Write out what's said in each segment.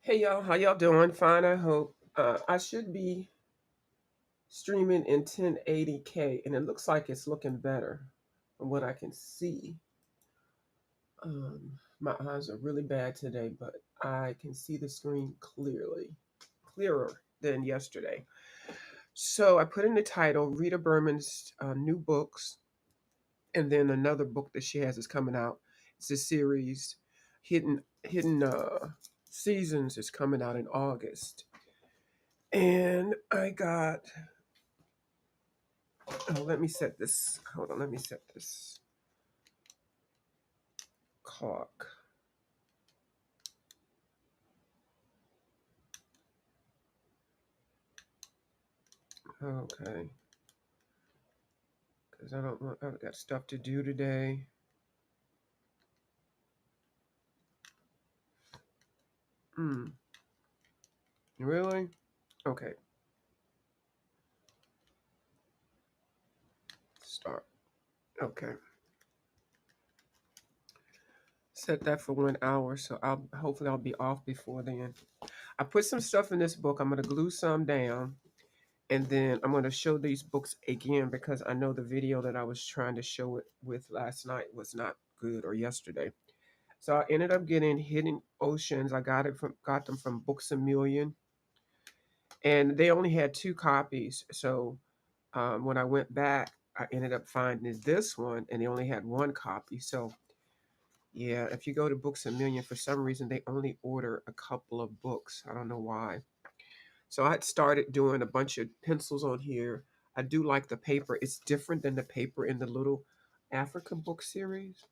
Hey y'all, how y'all doing? Fine, I hope. I should be streaming in 1080K, and it looks like it's looking better from what I can see. My eyes are really bad today, but I can see the screen clearly, clearer than yesterday. So I put in the title Rita Berman's new books, and then another book that she has is coming out. It's a series, Hidden Seasons is coming out in August. And I got, oh, let me set this, hold on, let me set this clock. Okay, because I don't want, I've got stuff to do today. Hmm, really? Okay, start. Okay, set that for 1 hour, so hopefully I'll be off before then. I put some stuff in this book. I'm gonna glue some down, and then I'm gonna show these books again because I know the video that I was trying to show it with last night was not good, or yesterday. So I ended up getting Hidden Oceans. I got them from Books a Million, and they only had two copies. So when I went back, I ended up finding this one, and they only had one copy. So yeah, if you go to Books a Million, for some reason they only order a couple of books. I don't know why. So I had started doing a bunch of pencils on here. I do like the paper. It's different than the paper in the little African book series.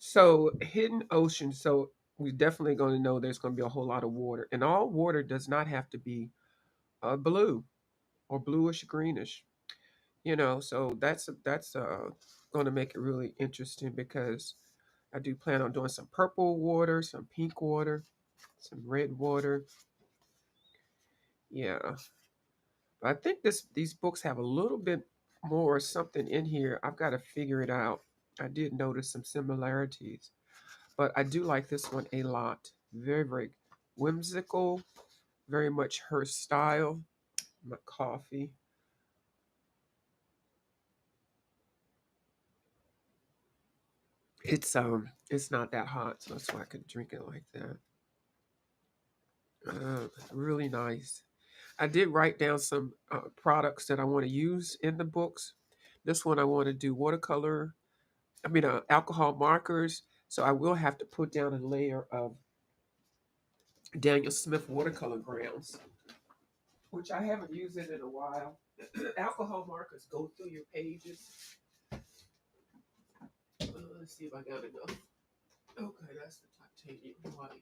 So Hidden Ocean. So we're definitely going to know there's going to be a whole lot of water, and all water does not have to be blue or bluish greenish. So that's going to make it really interesting because I do plan on doing some purple water, some pink water, some red water. Yeah, but I think these books have a little bit more something in here. I've got to figure it out. I did notice some similarities. But I do like this one a lot. Very, very whimsical, very much her style. My coffee. It's not that hot, so that's why I could drink it like that. Really nice. I did write down some products that I want to use in the books. This one I want to do watercolor. Alcohol markers. So I will have to put down a layer of Daniel Smith watercolor grounds, which I haven't used it in a while. Alcohol markers go through your pages. Let's see if I got enough. Okay, that's the titanium white.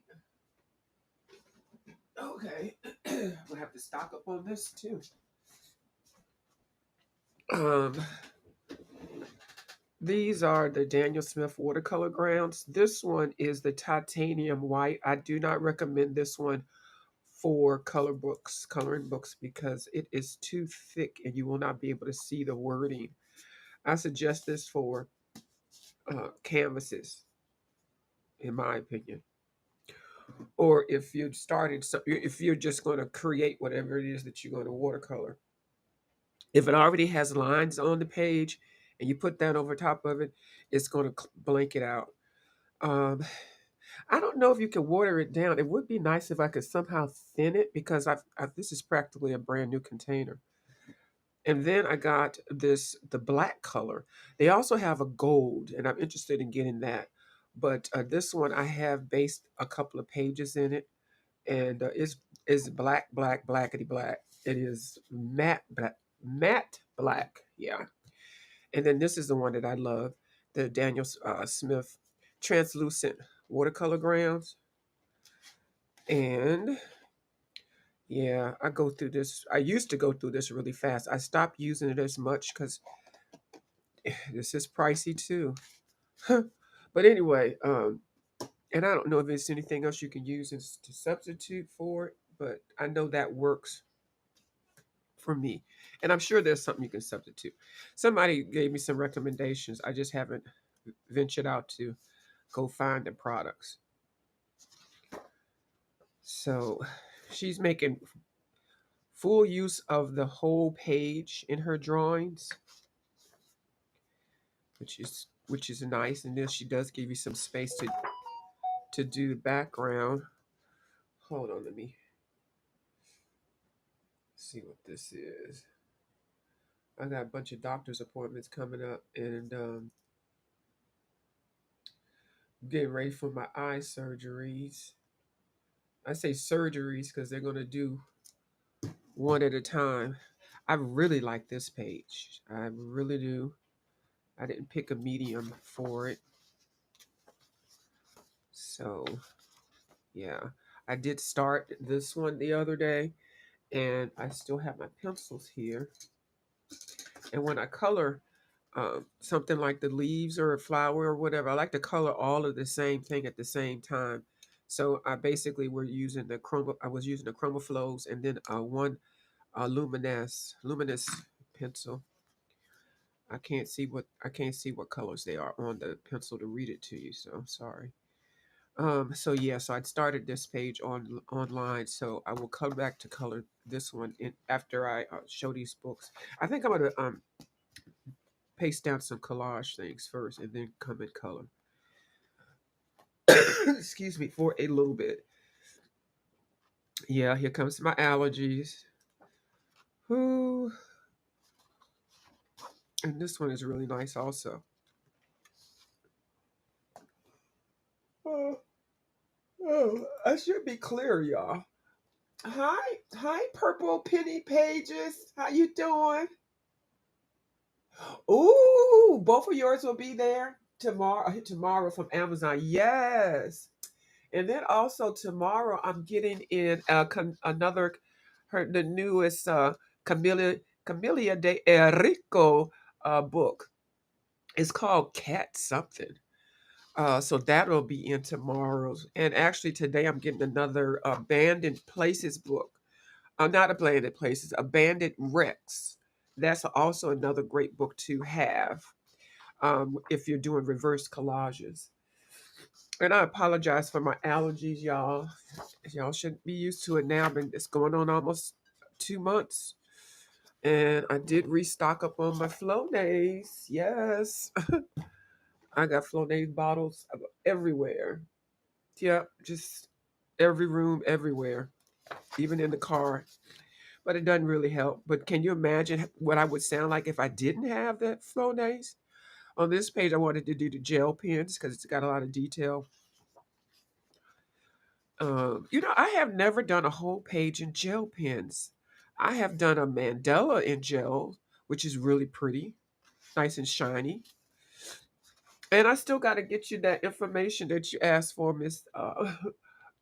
Okay, we'll have to stock up on this too. Um, these are the Daniel Smith watercolor grounds. This one is the titanium white. I do not recommend this one for coloring books, because it is too thick and you will not be able to see the wording. I suggest this for canvases, in my opinion. Or if you're just going to create whatever it is that you're going to watercolor. If it already has lines on the page and you put that over top of it, it's going to blank it out. Um, I don't know if you can water it down. It would be nice if I could somehow thin it, because this is practically a brand new container. And then I got the black color. They also have a gold, and I'm interested in getting that. But this one I have based a couple of pages in it, and it's black, black, blackety black. It is matte black, yeah. And then this is the one that I love, the Daniel Smith translucent watercolor grounds. And yeah, I go through this. I used to go through this really fast. I stopped using it as much because this is pricey too. But anyway, and I don't know if there's anything else you can use to substitute for it, but I know that works for me. And I'm sure there's something you can substitute. Somebody gave me some recommendations. I just haven't ventured out to go find the products. So she's making full use of the whole page in her drawings, which is nice. And then she does give you some space to do the background. Hold on, let me see what this is. I got a bunch of doctor's appointments coming up, and getting ready for my eye surgeries. I say surgeries because they're gonna do one at a time. I really like this page. I really do. I didn't pick a medium for it. So, yeah. I did start this one the other day, and I still have my pencils here. And when I color something like the leaves or a flower or whatever, I like to color all of the same thing at the same time. So I basically were using the chroma. I was using the chroma flows, and then one luminous pencil. I can't see what colors they are on the pencil to read it to you. So I'm sorry. So yeah, so I'd started this page online. So I will come back to color this one after I show these books. I think I'm gonna paste down some collage things first, and then come in color. Excuse me for a little bit. Yeah, here comes my allergies. Ooh, and this one is really nice also. Oh, oh, I should be clear, y'all. Hi, Purple Penny Pages. How you doing? Ooh, both of yours will be there tomorrow. Tomorrow from Amazon. Yes, and then also tomorrow I'm getting in another the newest Camellia de Enrico book. It's called Cat something. So that'll be in tomorrow's. And actually today I'm getting another Abandoned Places book. Not Abandoned Places, Abandoned Wrecks. That's also another great book to have if you're doing reverse collages. And I apologize for my allergies, y'all. Y'all should be used to it now. It's going on almost 2 months. And I did restock up on my Flonase. Yes. I got Flonase bottles everywhere. Yep, just every room, everywhere, even in the car. But it doesn't really help. But can you imagine what I would sound like if I didn't have that Flonase? On this page, I wanted to do the gel pens because it's got a lot of detail. I have never done a whole page in gel pens. I have done a mandala in gel, which is really pretty, nice and shiny. And I still got to get you that information that you asked for, Miss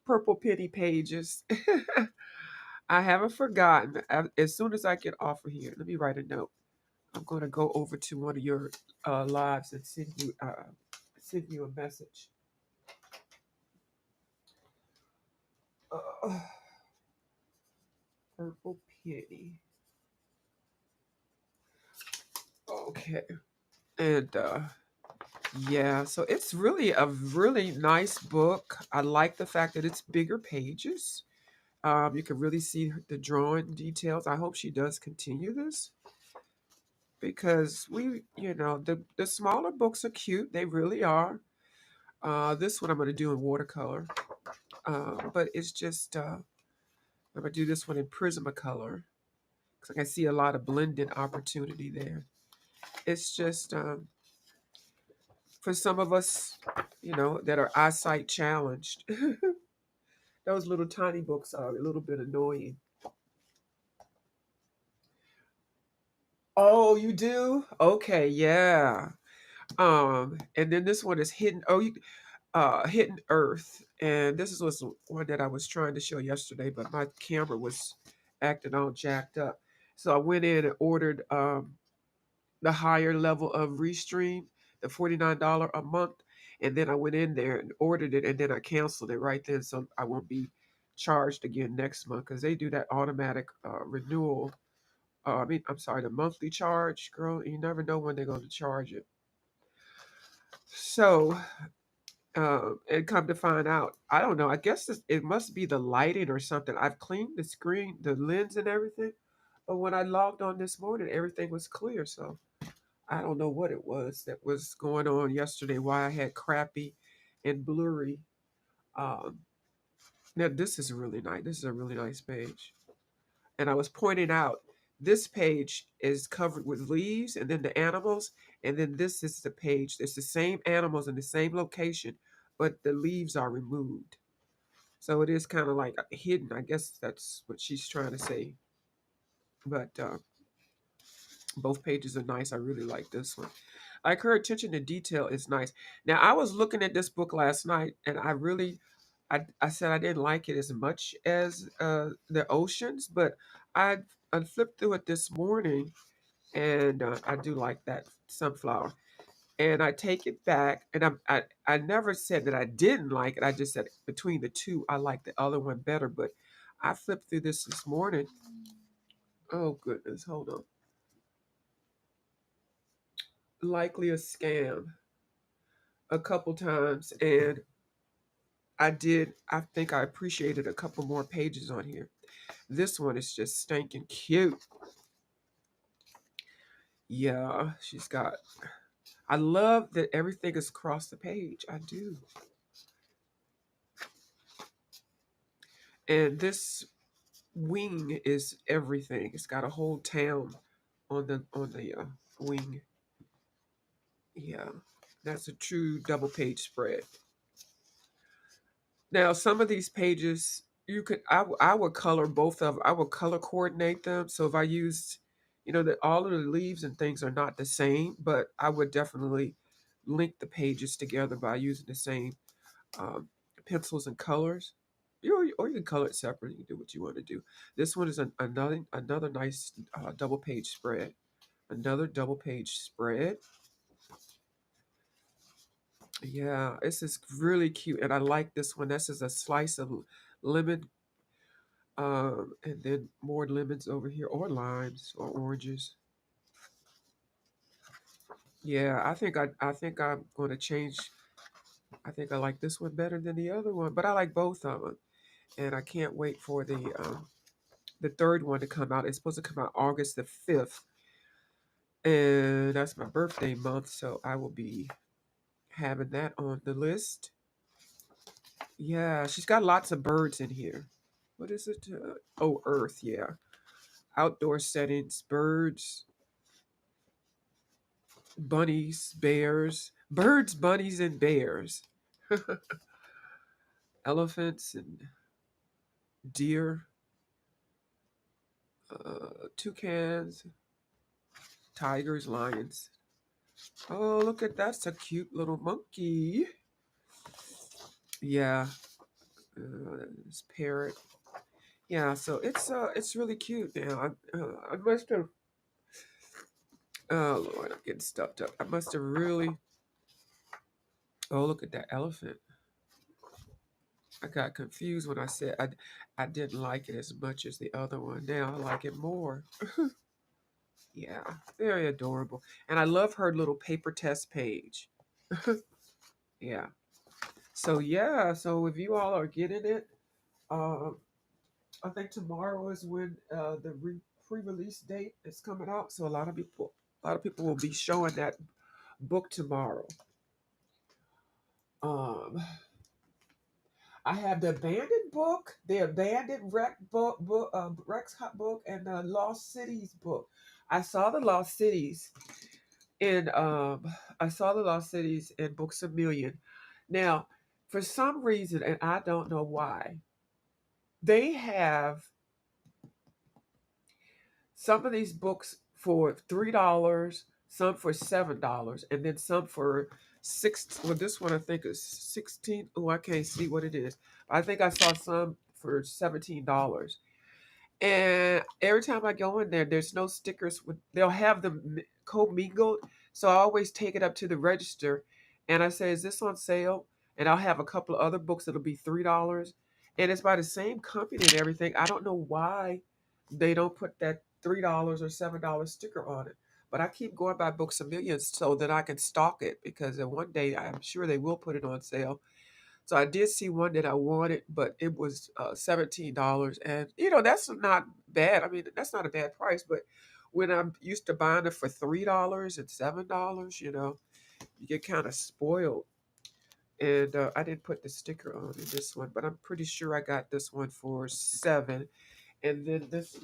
Purple Penny Pages. I haven't forgotten. As soon as I get off of here, let me write a note. I'm going to go over to one of your lives and send you a message. Uh, Purple Penny. Okay. And yeah, so it's really a really nice book. I like the fact that it's bigger pages. You can really see the drawing details. I hope she does continue this because the smaller books are cute. They really are. This one I'm going to do in watercolor, but it's just I'm going to do this one in Prismacolor because I can see a lot of blending opportunity there. It's just for some of us, that are eyesight challenged. Those little tiny books are a little bit annoying. Oh, you do? Okay, yeah. And then this one is hidden. Oh, Hidden Earth, and was the one that I was trying to show yesterday, but my camera was acting all jacked up. So I went in and ordered the higher level of Restream, the $49 a month, and then I went in there and ordered it, and then I canceled it right then, so I won't be charged again next month because they do that automatic renewal. I'm sorry, the monthly charge, girl. You never know when they're going to charge it. So And come to find out, I don't know. I guess it must be the lighting or something. I've cleaned the screen, the lens, and everything, but when I logged on this morning, everything was clear. So I don't know what it was that was going on yesterday. Why I had crappy and blurry. Um, Now this is really nice. This is a really nice page, and I was pointing out this page is covered with leaves, and then the animals, and then this is the page. It's the same animals in the same location, but the leaves are removed. So it is kind of like hidden. I guess that's what she's trying to say. But both pages are nice. I really like this one. Like her attention to detail is nice. Now I was looking at this book last night, and I said I didn't like it as much as the oceans, but I I flipped through it this morning, and I do like that sunflower. And I take it back, and I never said that I didn't like it. I just said between the two, I like the other one better. But I flipped through this morning. Oh goodness, hold on. Likely a scam a couple times, and I think I appreciated a couple more pages on here. This one is just stinking cute. Yeah, she's got. I love that everything is across the page. I do. And this wing is everything. It's got a whole town on the wing. Yeah, that's a true double page spread. Now, some of these pages you could I would color both of I would color coordinate them. So if I used, that all of the leaves and things are not the same, but I would definitely link the pages together by using the same um, pencils and colors. Or you can color it separately. You can do what you want to do. This one is another nice double page spread. Another double page spread. Yeah, this is really cute, and I like this one. This is a slice of lemon, and then more lemons over here, or limes, or oranges. Yeah, I think I'm going to change. I think I like this one better than the other one, but I like both of them, and I can't wait for the third one to come out. It's supposed to come out August the 5th, and that's my birthday month, so I will be having that on the list. Yeah, she's got lots of birds in here. What is it? Oh, Earth, yeah. Outdoor settings, birds, bunnies, bears, birds, bunnies, and bears, elephants and deer, toucans, tigers, lions. Oh, look at that's a cute little monkey. Yeah, this parrot. Yeah, so it's really cute. Now I must have. Oh Lord, I'm getting stuffed up. I must have really. Oh, look at that elephant. I got confused when I said I didn't like it as much as the other one. Now I like it more. Yeah, very adorable. And I love her little paper test page. Yeah. So yeah, so if you all are getting it, um, I think tomorrow is when the pre-release date is coming out. So a lot of people will be showing that book tomorrow. Um, I have the abandoned book, the abandoned Rex Hot book, and the Lost Cities book. I saw the Lost Cities in I saw the Lost Cities in Books a Million. Now, for some reason, and I don't know why, they have some of these books for $3, some for $7, and then some for six. Well, this one I think is 16. Oh, I can't see what it is. I think I saw some for $17. And every time I go in there, there's no stickers. They'll have them co-mingled, so I always take it up to the register, and I say, "Is this on sale?" And I'll have a couple of other books that'll be $3, and it's by the same company and everything. I don't know why they don't put that $3 or $7 sticker on it, But I keep going by Books a Million so that I can stock it because one day I'm sure they will put it on sale. So I did see one that I wanted, but it was $17, and that's not bad. I mean, that's not a bad price. But when I'm used to buying it for $3 and $7, you get kind of spoiled. And I didn't put the sticker on in this one, but I'm pretty sure I got this one for 7. And then this,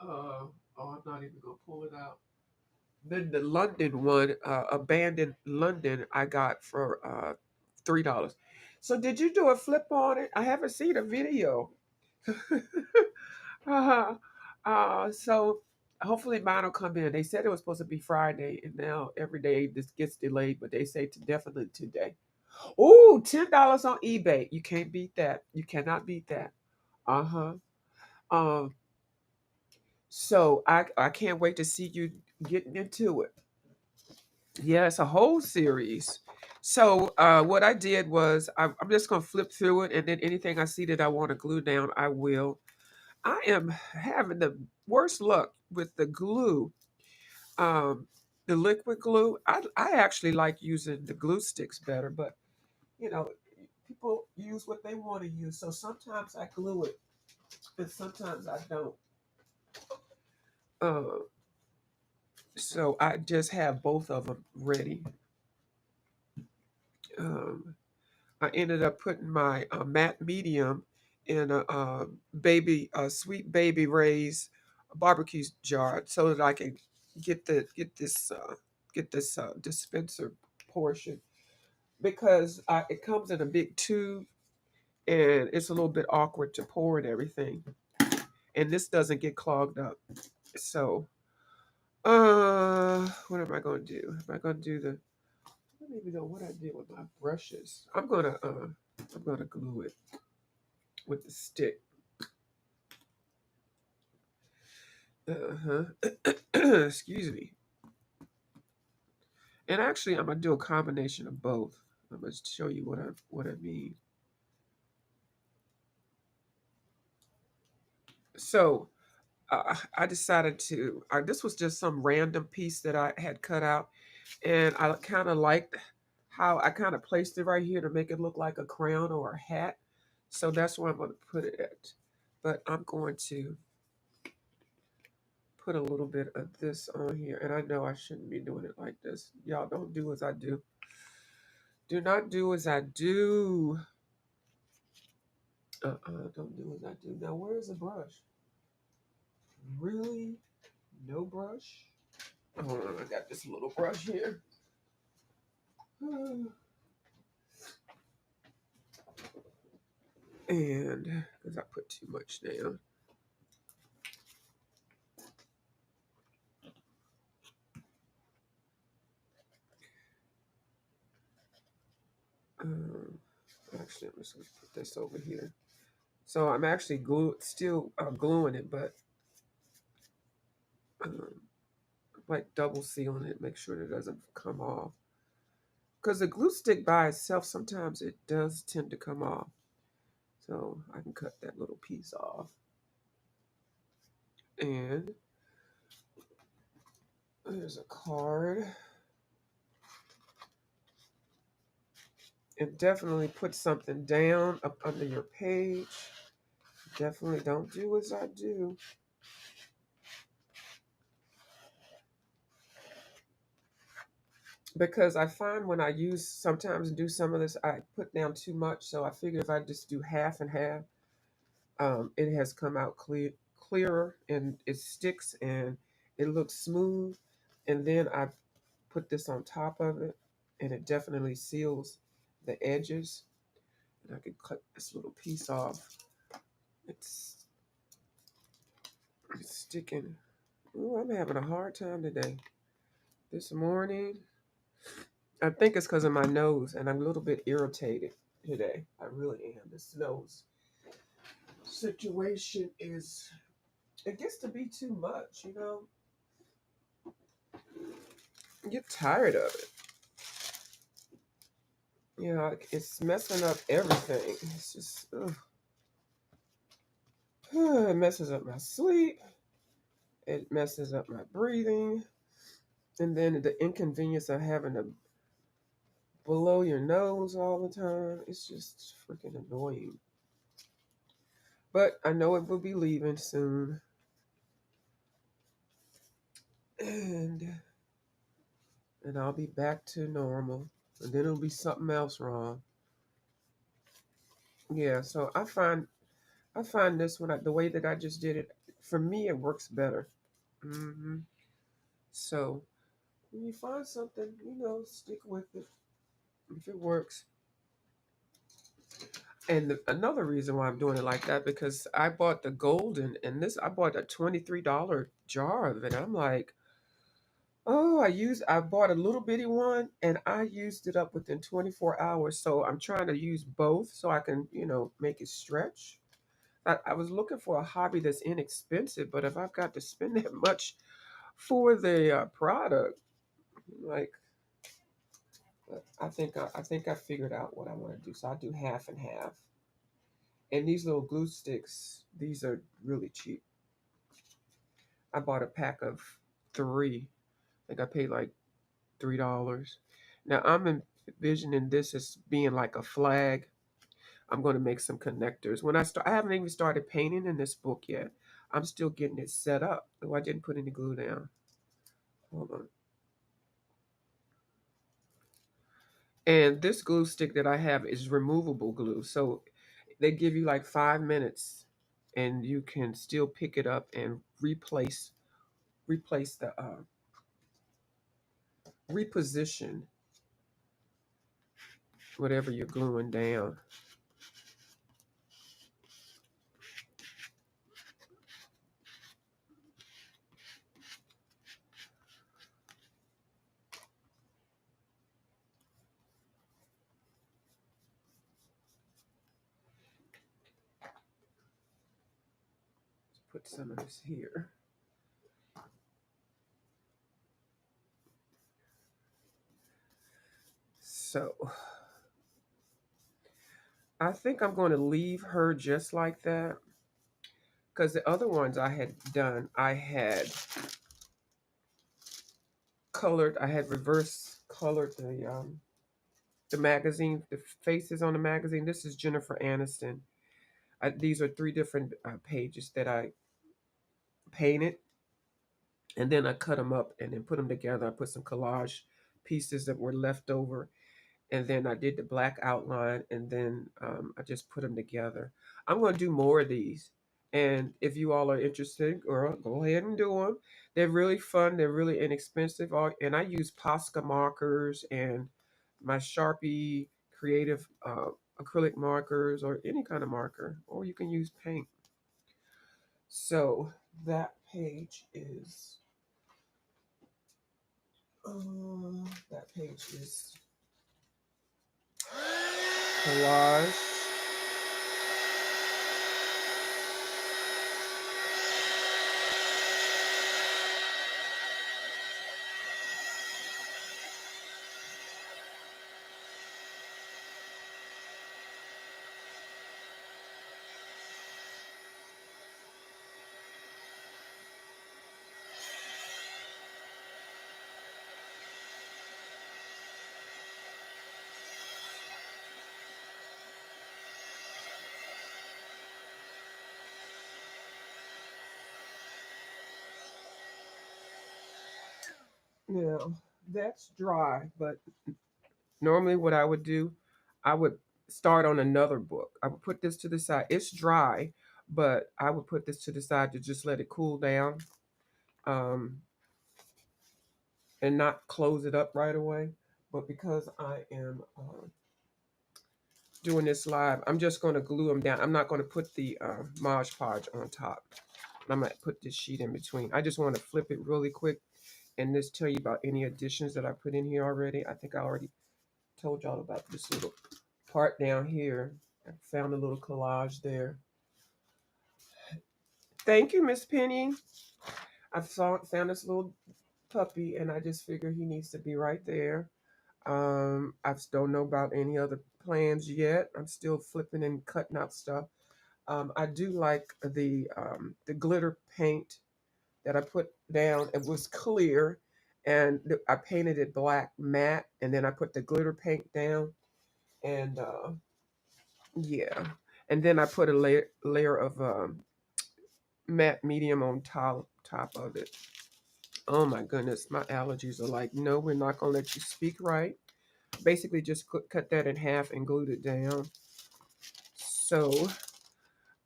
oh, I'm not even gonna pull it out. Then the London one, Abandoned London, I got for $3. So did you do a flip on it? I haven't seen a video. uh, so hopefully mine will come in. They said it was supposed to be Friday, and now every day this gets delayed, but they say definitely today. Oh, $10 on eBay. You can't beat that. You cannot beat that. Uh-huh. Um, so I can't wait to see you getting into it. Yeah, it's a whole series. So what I did was I'm just gonna flip through it, and then anything I see that I want to glue down, I will. I am having the worst luck with the glue, um, the liquid glue. I actually like using the glue sticks better, but you know, people use what they want to use. So sometimes I glue it, and sometimes I don't. Uh, so I just have both of them ready. Um, I ended up putting my matte medium in a sweet baby Ray's barbecue jar so that I can get this dispenser portion because it comes in a big tube and it's a little bit awkward to pour and everything, and this doesn't get clogged up. So, what am I going to do? Am I going to do the? I don't even know what I did with my brushes. I'm gonna glue it with the stick. Uh-huh. Excuse me. And actually, I'm gonna do a combination of both. I'm gonna show you what I mean. So I decided to. This was just some random piece that I had cut out, and I kind of liked how I kind of placed it right here to make it look like a crown or a hat. So that's where I'm gonna put it at. But I'm going to put a little bit of this on here, and I know I shouldn't be doing it like this. Y'all don't do as I do. Do not do as I do. Don't do as I do. Now, where's the brush? Really? No brush? Hold on, I got this little brush here. And, because I put too much down. Actually, I'm just going to put this over here. So I'm actually still gluing it, but um, like double sealing it, make sure it doesn't come off. Because the glue stick by itself, sometimes it does tend to come off. So I can cut that little piece off. And there's a card. And definitely put something down up under your page. Definitely don't do as I do. Because I find when I sometimes do some of this, I put down too much. So I figure if I just do half and half, it has come out clearer and it sticks and it looks smooth. And then I put this on top of it and it definitely seals the edges. And I can cut this little piece off. It's, it's sticking. Ooh, I'm having a hard time today. This morning, I think it's because of my nose, and I'm a little bit irritated today. I really am. This nose situation it gets to be too much, You get tired of it. It's messing up everything. It's just, ugh. It messes up my sleep. It messes up my breathing. And then the inconvenience of having to blow your nose all the time, it's just freaking annoying. But I know it will be leaving soon. And I'll be back to normal. And then it'll be something else wrong. Yeah, so I find this one the way that I just did it, for me it works better. hmm So when you find something, stick with it if it works. And another reason why I'm doing it like that, because I bought the golden, and this I bought a $23 jar of it. I'm like, oh, I bought a little bitty one, and I used it up within 24 hours. So I'm trying to use both so I can, make it stretch. I was looking for a hobby that's inexpensive, but if I've got to spend that much for the product, like, I think I figured out what I want to do. So I do half and half. And these little glue sticks, these are really cheap. I bought a pack of three. I think I paid like $3. Now I'm envisioning this as being like a flag. I'm going to make some connectors. I haven't even started painting in this book yet. I'm still getting it set up. Oh, I didn't put any glue down. Hold on. And this glue stick that I have is removable glue. So they give you like 5 minutes and you can still pick it up and replace the reposition whatever you're gluing down. Put some of this here. So I think I'm going to leave her just like that, because the other ones I had done, I had reverse colored the magazine, the faces on the magazine. This is Jennifer Aniston. These are three different pages that I painted, and then I cut them up and then put them together. I put some collage pieces that were left over, and then I did the black outline, and then I just put them together. I'm going to do more of these, and if you all are interested, girl, go ahead and do them. They're really fun. They're really inexpensive, and I use Posca markers and my Sharpie creative acrylic markers or any kind of marker, or you can use paint. So that page is that page is collage. Now that's dry, but normally what I would do, I would start on another book. I would put this to the side. It's dry, but I would put this to the side to just let it cool down, um, and not close it up right away. But because I am doing this live, I'm just going to glue them down. I'm not going to put the Mod Podge on top. I'm going to put this sheet in between. I just want to flip it really quick and just tell you about any additions that I put in here already. I think I already told y'all about this little part down here. I found a little collage there. Thank you, Miss Penny. Found this little puppy, and I just figure he needs to be right there. I just don't know about any other plans yet. I'm still flipping and cutting out stuff. I do like the glitter paint that I put down. It was clear, and I painted it black matte, and then I put the glitter paint down, and yeah, and then I put a layer of matte medium on top of it. Oh my goodness, my allergies are like, no, we're not gonna let you speak right. Basically, just cut that in half and glued it down. So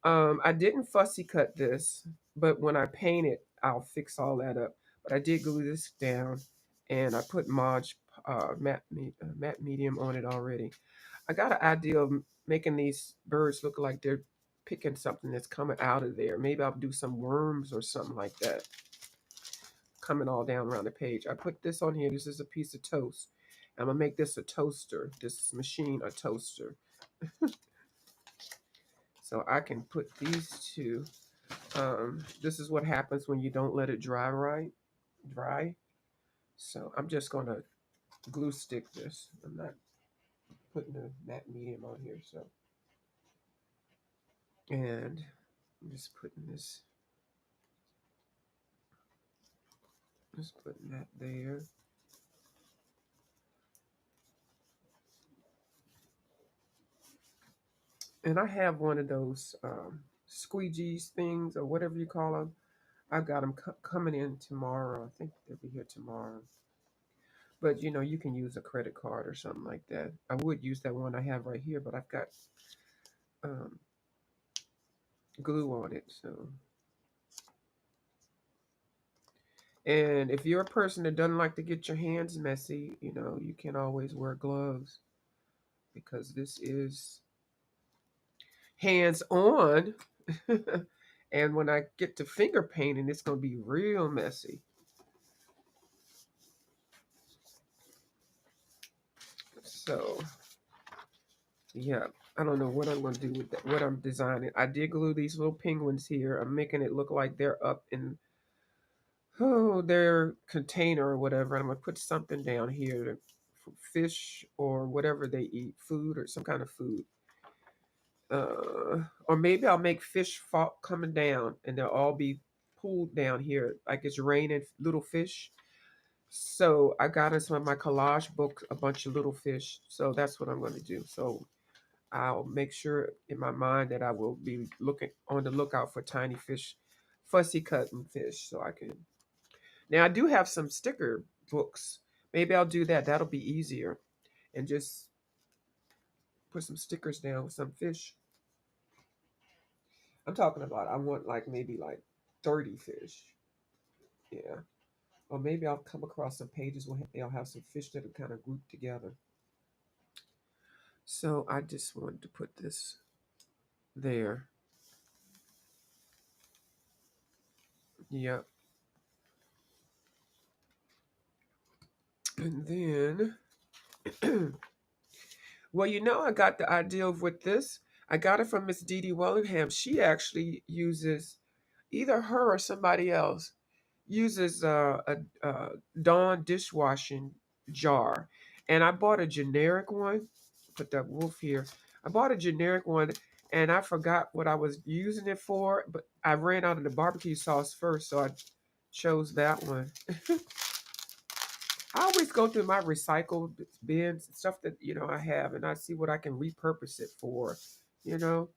I didn't fussy cut this, but when I paint it, I'll fix all that up. But I did glue this down, and I put Mod matte medium on it already. I got an idea of making these birds look like they're picking something that's coming out of there. Maybe I'll do some worms or something like that coming all down around the page. I put this on here. This is a piece of toast. I'm gonna make this a toaster. This machine a toaster. So I can put these two. This is what happens when you don't let it dry. So I'm just gonna glue stick this. I'm not putting the matte medium on here. So, and I'm just putting this, just putting that there. And I have one of those squeegees things or whatever you call them. I've got them coming in tomorrow. I think they'll be here tomorrow. But you know, you can use a credit card or something like that. I would use that one I have right here, but I've got um, glue on it. So, and if you're a person that doesn't like to get your hands messy, you know, you can always wear gloves because this is hands on. And when I get to finger painting, it's going to be real messy. So, yeah, I don't know what I'm going to do with that, what I'm designing. I did glue these little penguins here. I'm making it look like they're up in their container or whatever. I'm going to put something down here for fish or whatever they eat, food or some kind of food. Or maybe I'll make fish fall coming down and they'll all be pulled down here like it's raining little fish. So I got in some of my collage books a bunch of little fish. So that's what I'm going to do. So I'll make sure in my mind that I will be looking on the lookout for tiny fish, fussy cutting fish, so I can. Now I do have some sticker books. Maybe I'll do that. That'll be easier, and just put some stickers down with some fish. I'm talking about. I want like maybe like 30 fish. Yeah. Or maybe I'll come across some pages where they'll have some fish that are kind of grouped together. So I just wanted to put this there. Yep. And then, well, you know, I got the idea of with this. I got it from Miss Dee Dee Wellingham. She actually uses either her or somebody else uses a Dawn dishwashing jar, and I bought a generic one. Put that wolf here. I bought a generic one, and I forgot what I was using it for, but I ran out of the barbecue sauce first, so I chose that one. I always go through my recycled bins and stuff that I have, and I see what I can repurpose it for. You know,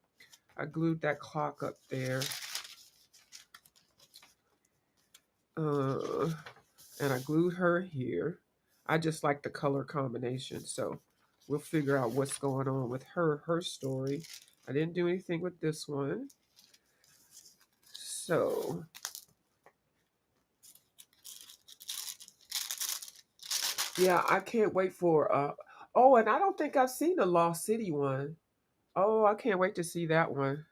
I glued that clock up there, uh, and I glued her here. I just like the color combination, so we'll figure out what's going on with her story. I didn't do anything with this one, so yeah, I can't wait for. Oh, and I don't think I've seen the Lost City one. Oh, I can't wait to see that one.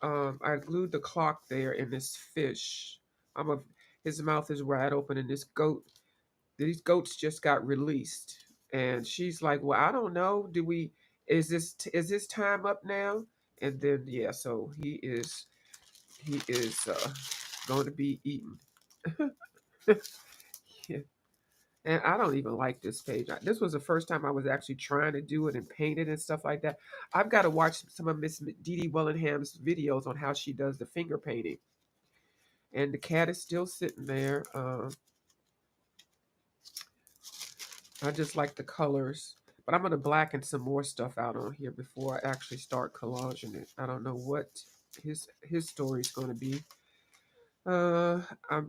I glued the clock there in this fish. I'm a His mouth is wide open, and these goats just got released, and she's like, "Well, I don't know. Do we? Is this time up now?" And then yeah, so he is going to be eaten. Yeah. And I don't even like this page. This was the first time I was actually trying to do it and paint it and stuff like that. I've got to watch some of Miss Dee Dee Wellingham's videos on how she does the finger painting. And the cat is still sitting there. I just like the colors. But I'm going to blacken some more stuff out on here before I actually start collaging it. I don't know what his story is going to be. Uh,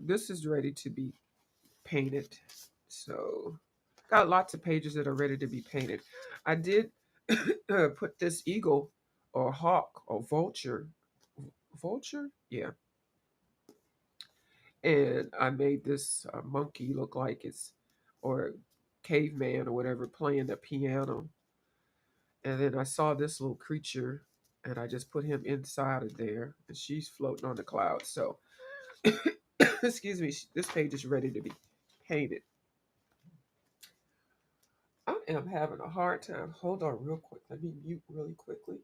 this is ready to be painted. So, got lots of pages that are ready to be painted. I did put this eagle or hawk or vulture, yeah. And I made this monkey look like it's or caveman or whatever playing the piano. And then I saw this little creature, and I just put him inside of there, and she's floating on the clouds. So, excuse me, this page is ready to be painted. I am having a hard time. Hold on, real quick. Let me mute really quickly.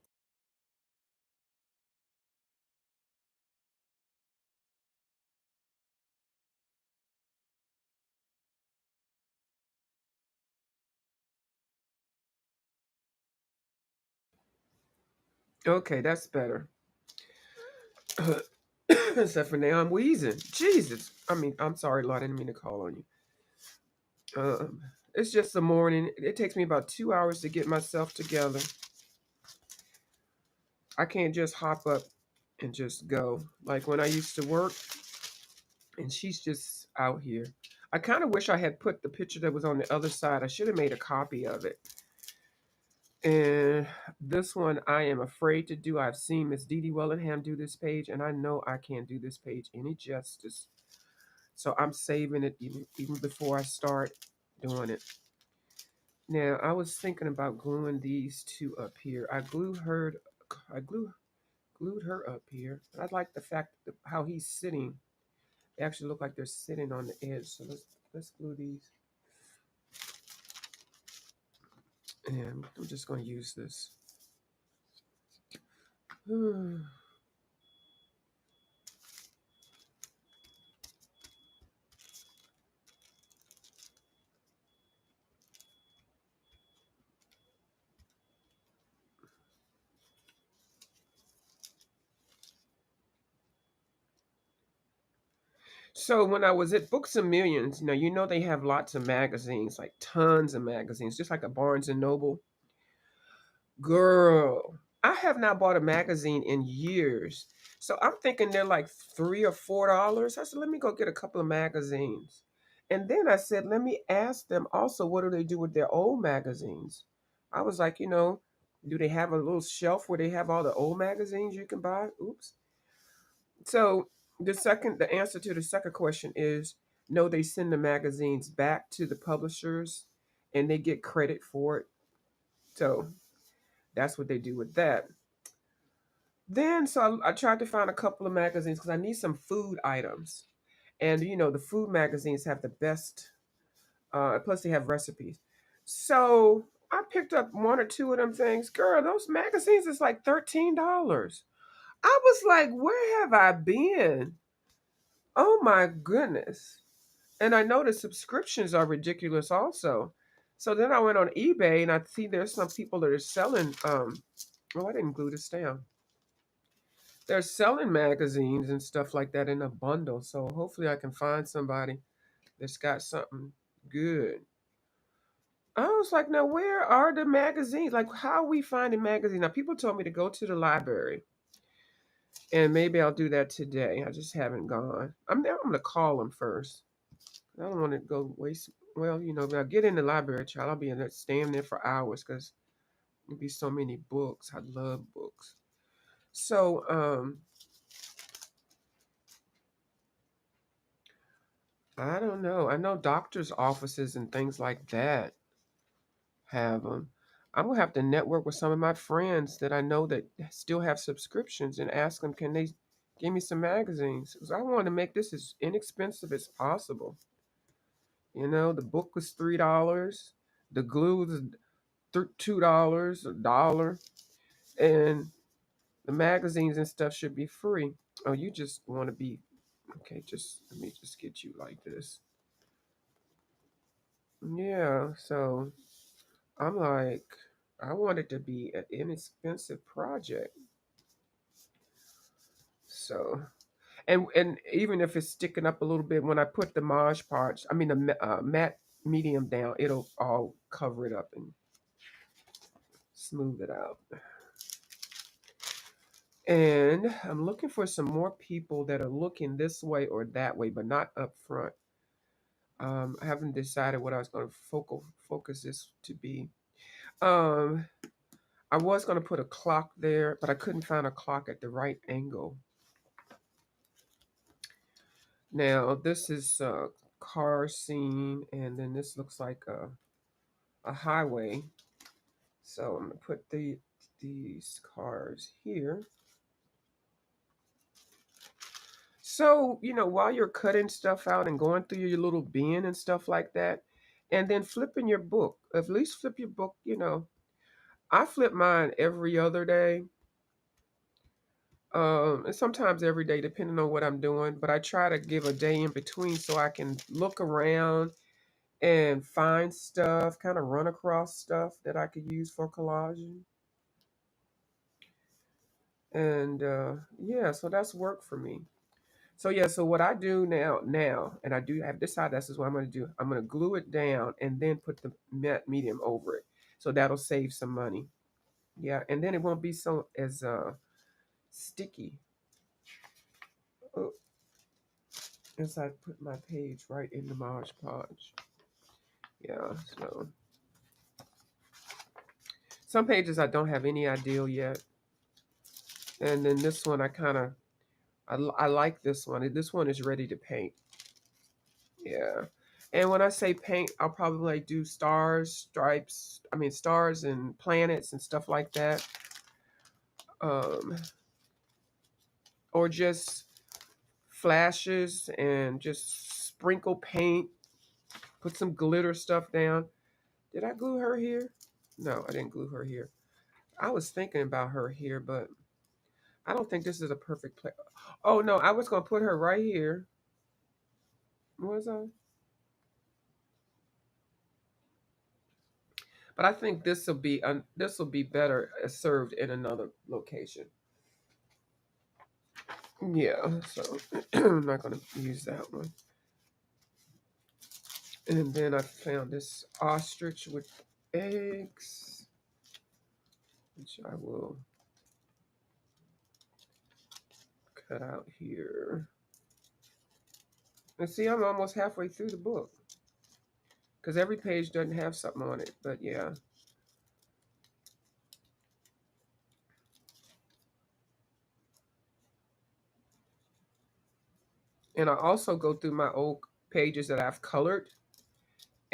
Okay, that's better. Except for now, I'm wheezing. Jesus. I mean, I'm sorry, Lord. I didn't mean to call on you. It's just the morning. It takes me about 2 hours to get myself together. I can't just hop up and just go. Like when I used to work, and she's just out here. I kind of wish I had put the picture that was on the other side. I should have made a copy of it. And this one I am afraid to do. I've seen Miss Dee Dee Wellingham do this page, and I know I can't do this page any justice. So I'm saving it even before I start doing it. Now I was thinking about gluing these two up here. I glued her up here. I like the fact that how he's sitting. They actually look like they're sitting on the edge. So let's glue these. And I'm just going to use this. So when I was at Books a Millions, they have lots of magazines, like tons of magazines, just like a Barnes and Noble. Girl, I have not bought a magazine in years. So I'm thinking they're like $3 or $4. I said, let me go get a couple of magazines. And then I said, let me ask them also, what do they do with their old magazines? I was like, do they have a little shelf where they have all the old magazines you can buy? Oops. So the answer to the second question is no, they send the magazines back to the publishers and they get credit for it. So that's what they do with that. Then, so I tried to find a couple of magazines because I need some food items. And, the food magazines have the best, plus they have recipes. So I picked up one or two of them things. Girl, those magazines is like $13. I was like, where have I been? Oh my goodness. And I know the subscriptions are ridiculous also. So then I went on eBay and I see there's some people that are selling, I didn't glue this down. They're selling magazines and stuff like that in a bundle. So hopefully I can find somebody that's got something good. I was like, now where are the magazines? Like, how are we finding magazines? Now, people told me to go to the library, and maybe I'll do that today. I just haven't gone. I'm going to call them first. I don't want to go waste. Well, when I get in the library, child, I'll be in there staying there for hours because there'll be so many books. I love books. So, I don't know. I know doctors' offices and things like that have them. I'm gonna have to network with some of my friends that I know that still have subscriptions and ask them, can they give me some magazines? Because I want to make this as inexpensive as possible. The book was $3, the glue was $2, $1, and the magazines and stuff should be free. Oh, you just want to be okay? Just let me just get you like this. Yeah. So I'm like, I want it to be an inexpensive project. So, and even if it's sticking up a little bit when I put the Mod parts, I mean the matte medium down, it'll all cover it up and smooth it out. And I'm looking for some more people that are looking this way or that way, but not up front. I haven't decided what I was going to focus this to be. Um, I was going to put a clock there, but I couldn't find a clock at the right angle. Now, this is a car scene, and then this looks like a highway. So I'm going to put these cars here. So, while you're cutting stuff out and going through your little bin and stuff like that, and then flipping your book, at least flip your book, I flip mine every other day. And sometimes every day, depending on what I'm doing, but I try to give a day in between so I can look around and find stuff, kind of run across stuff that I could use for collaging. And yeah, so that's work for me. So yeah, so what I do now, and I've decided this is what I'm going to do. I'm going to glue it down and then put the matte medium over it. So that'll save some money. Yeah, and then it won't be so as sticky. Oh, as I put my page right in the Mod Podge. Yeah, so some pages I don't have any idea yet. And then this one I like this one. This one is ready to paint. Yeah. And when I say paint, I'll probably do stars, stripes, stars and planets and stuff like that. Or just flashes and just sprinkle paint, put some glitter stuff down. Did I glue her here? No, I didn't glue her here. I was thinking about her here, but I don't think this is a perfect place. Oh no, I was gonna put her right here. Was I? But I think this will be better served in another location. Yeah, so I'm not gonna use that one. And then I found this ostrich with eggs, which I will cut out here. And see, I'm almost halfway through the book because every page doesn't have something on it. But yeah. And I also go through my old pages that I've colored,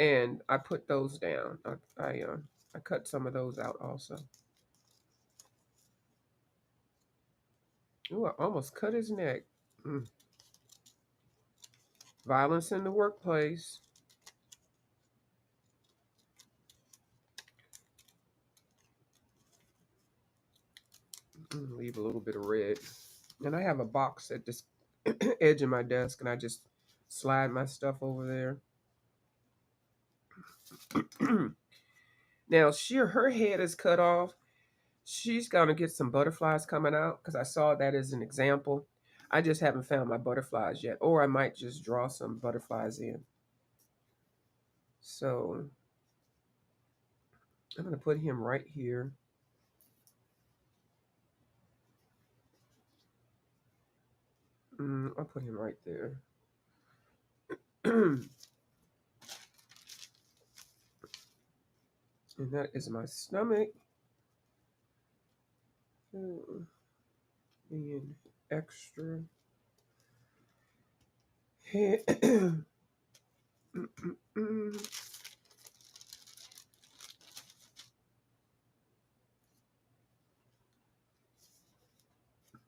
and I put those down. I cut some of those out also. Ooh, I almost cut his neck. Mm. Violence in the workplace. Leave a little bit of red. And I have a box at this edge of my desk, and I just slide my stuff over there. Now, her head is cut off. She's gonna get some butterflies coming out because I saw that as an example. I just haven't found my butterflies yet, or I might just draw some butterflies in. So I'm gonna put him right here. I'll put him right there. And that is my stomach. Being extra.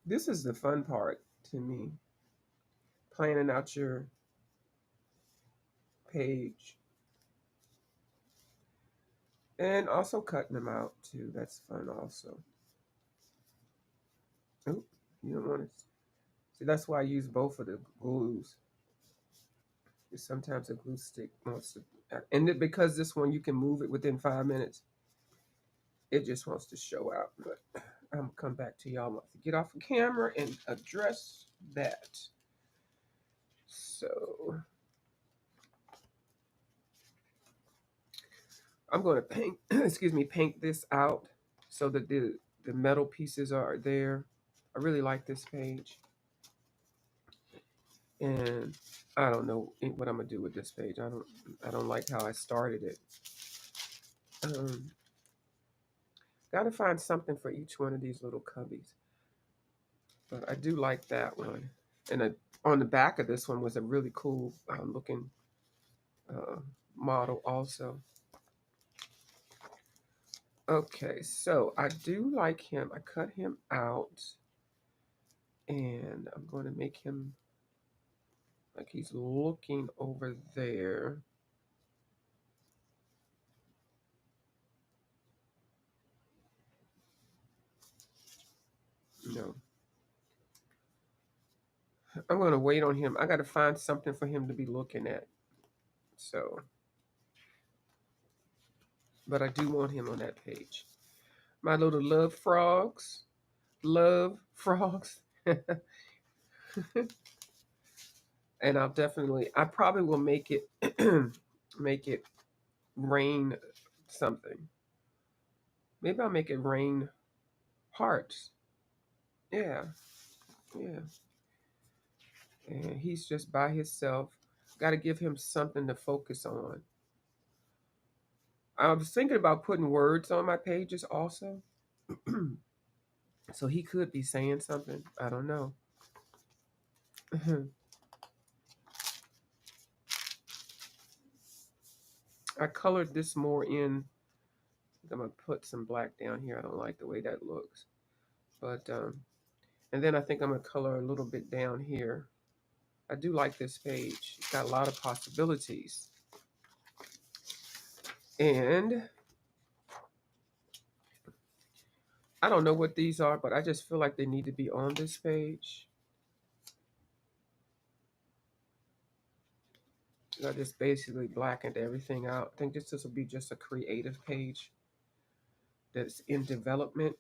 This is the fun part to me. Planning out your page. And also cutting them out too. That's fun also. Oh, you don't want to see, that's why I use both of the glues. Because sometimes a glue stick wants to, and because this one you can move it within 5 minutes, it just wants to show out. But I'm gonna come back to y'all once to get off the camera and address that. So I'm going to paint, excuse me, paint this out so that the metal pieces are there. I really like this page. And I don't know what I'm gonna do with this page. I don't like how I started it. Um, Gotta find something for each one of these little cubbies. But I do like that one. And on the back of this one was a really cool looking uh, model also. Okay, so I do like him. I cut him out, and I'm going to make him like he's looking over there. No, I'm going to wait on him. I got to find something for him to be looking at. So, but I do want him on that page. My little love frogs. Love frogs. And I probably will make it, make it rain something. Maybe I'll make it rain hearts. Yeah, yeah. And he's just by himself. Got to give him something to focus on. I was thinking about putting words on my pages also. So he could be saying something. I don't know. I colored this more in. I'm gonna put some black down here. I don't like the way that looks. But and then I think I'm gonna color a little bit down here. I do like this page. It's got a lot of possibilities. And I don't know what these are, but I just feel like they need to be on this page. I just basically blackened everything out. I think this will be just a creative page that's in development.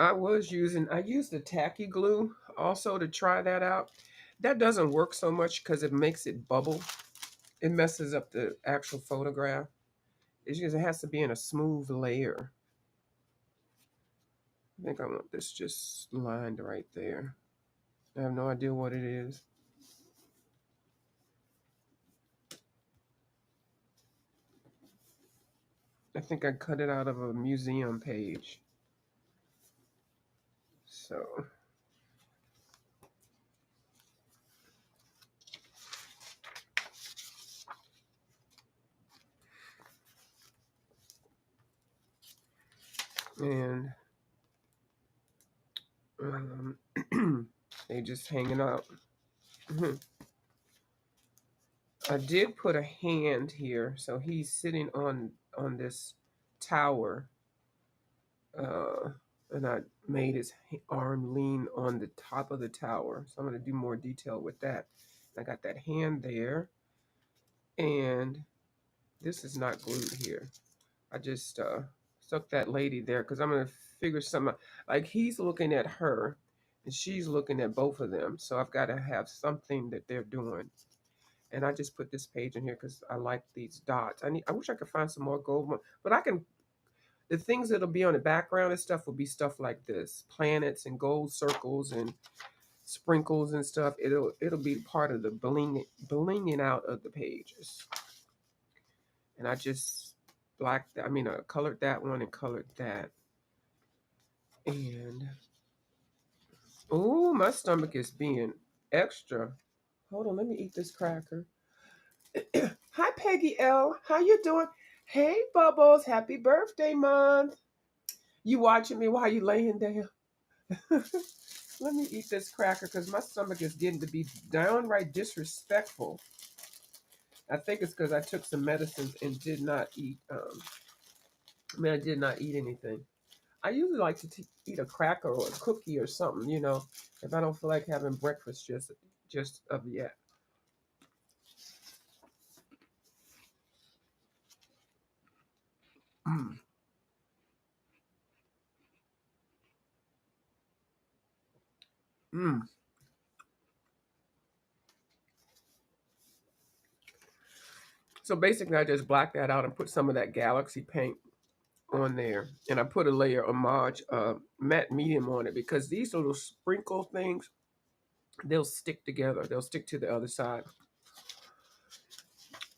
I used the tacky glue also to try that out. That doesn't work so much because it makes it bubble. It messes up the actual photograph. It's just, it has to be in a smooth layer. I think I want this just lined right there. I have no idea what it is. I think I cut it out of a museum page. So and they just hanging out. I did put a hand here, so he's sitting on this tower, uh, and I made his arm lean on the top of the tower. So I'm going to do more detail with that. I got that hand there, and this is not glued here. I just stuck that lady there because I'm going to figure something out. Like he's looking at her, and she's looking at both of them. So I've got to have something that they're doing. And I just put this page in here because I like these dots. I wish I could find some more gold one, but I can. The things that'll be on the background and stuff will be stuff like this: planets and gold circles and sprinkles and stuff. It'll be part of the blinging out of the pages. And I just colored that one and colored that. And oh, my stomach is being extra. Hold on, let me eat this cracker. Hi, Peggy L. How you doing? Hey, Bubbles. Happy birthday month. You watching me while you laying down? Let me eat this cracker because my stomach is getting to be downright disrespectful. I think it's because I took some medicines and did not eat. I did not eat anything. I usually like to eat a cracker or a cookie or something, if I don't feel like having breakfast just of yet. Mm. So basically, I just blacked that out and put some of that galaxy paint on there, and I put a layer of matte medium on it because these little sprinkle things, they'll stick together. They'll stick to the other side.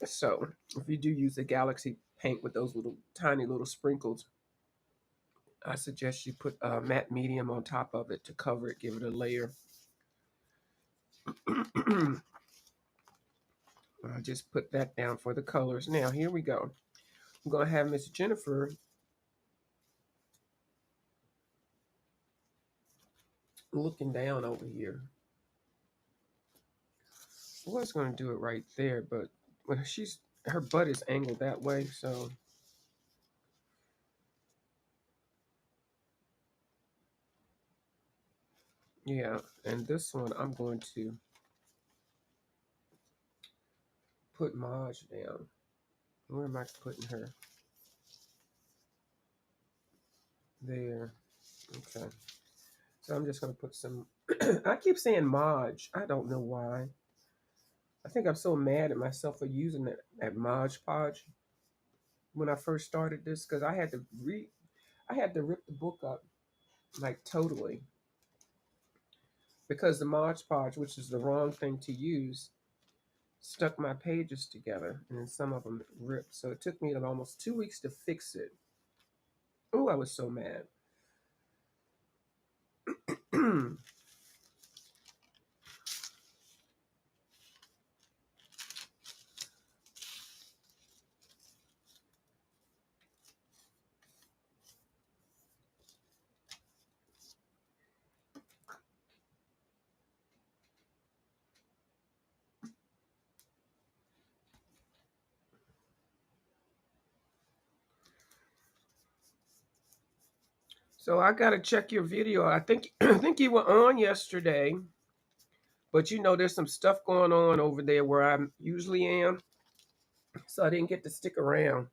So if you do use the galaxy paint with those little tiny little sprinkles, I suggest you put matte medium on top of it to cover it, give it a layer. I just put that down for the colors. Now here we go. I'm gonna have Miss Jennifer looking down over here. I was gonna do it right there, but when her butt is angled that way, so yeah. And this one I'm going to put Maj down. Where am I putting her? There. Okay. So I'm just gonna put some I keep saying Maj. I don't know why. I think I'm so mad at myself for using that Mod Podge when I first started this because I had to rip the book up like totally because the Mod Podge, which is the wrong thing to use, stuck my pages together and then some of them ripped. So it took me almost 2 weeks to fix it. Oh, I was so mad. So I gotta check your video. I think I think you were on yesterday, but you know there's some stuff going on over there where I usually am, so I didn't get to stick around.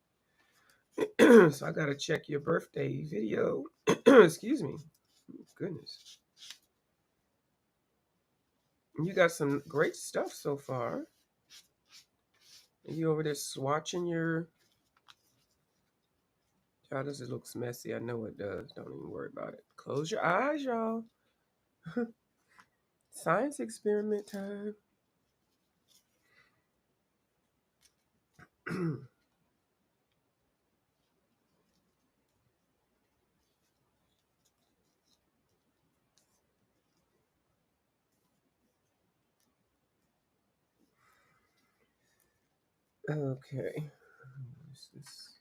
So I gotta check your birthday video. Excuse me. Goodness. You got some great stuff so far. Are you over there swatching your child? This it looks messy. I know it does. Don't even worry about it. Close your eyes, y'all. Science experiment time. Okay. What's this?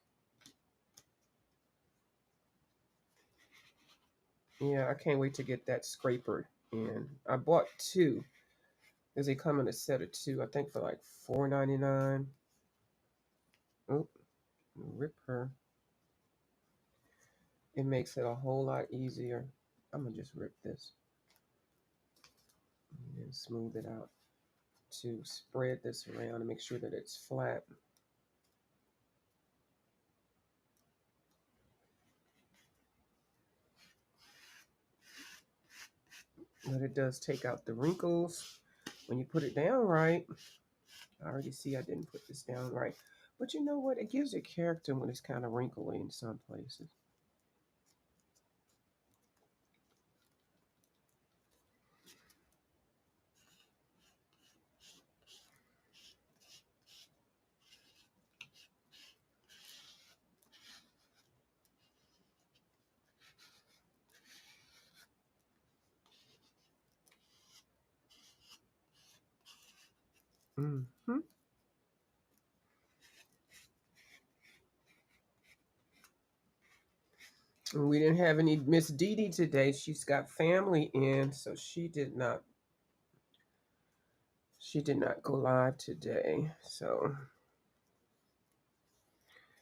Yeah, I can't wait to get that scraper in. I bought two. Because they come in a set of two, I think for like $4.99. Oh, rip her. It makes it a whole lot easier. I'm gonna just rip this and then smooth it out to spread this around and make sure that it's flat. But it does take out the wrinkles when you put it down right. I already see I didn't put this down right. But you know what? It gives it character when it's kind of wrinkly in some places. Mm-hmm. And we didn't have any Miss Dee Dee today. She's got family in, so she did not go live today. So,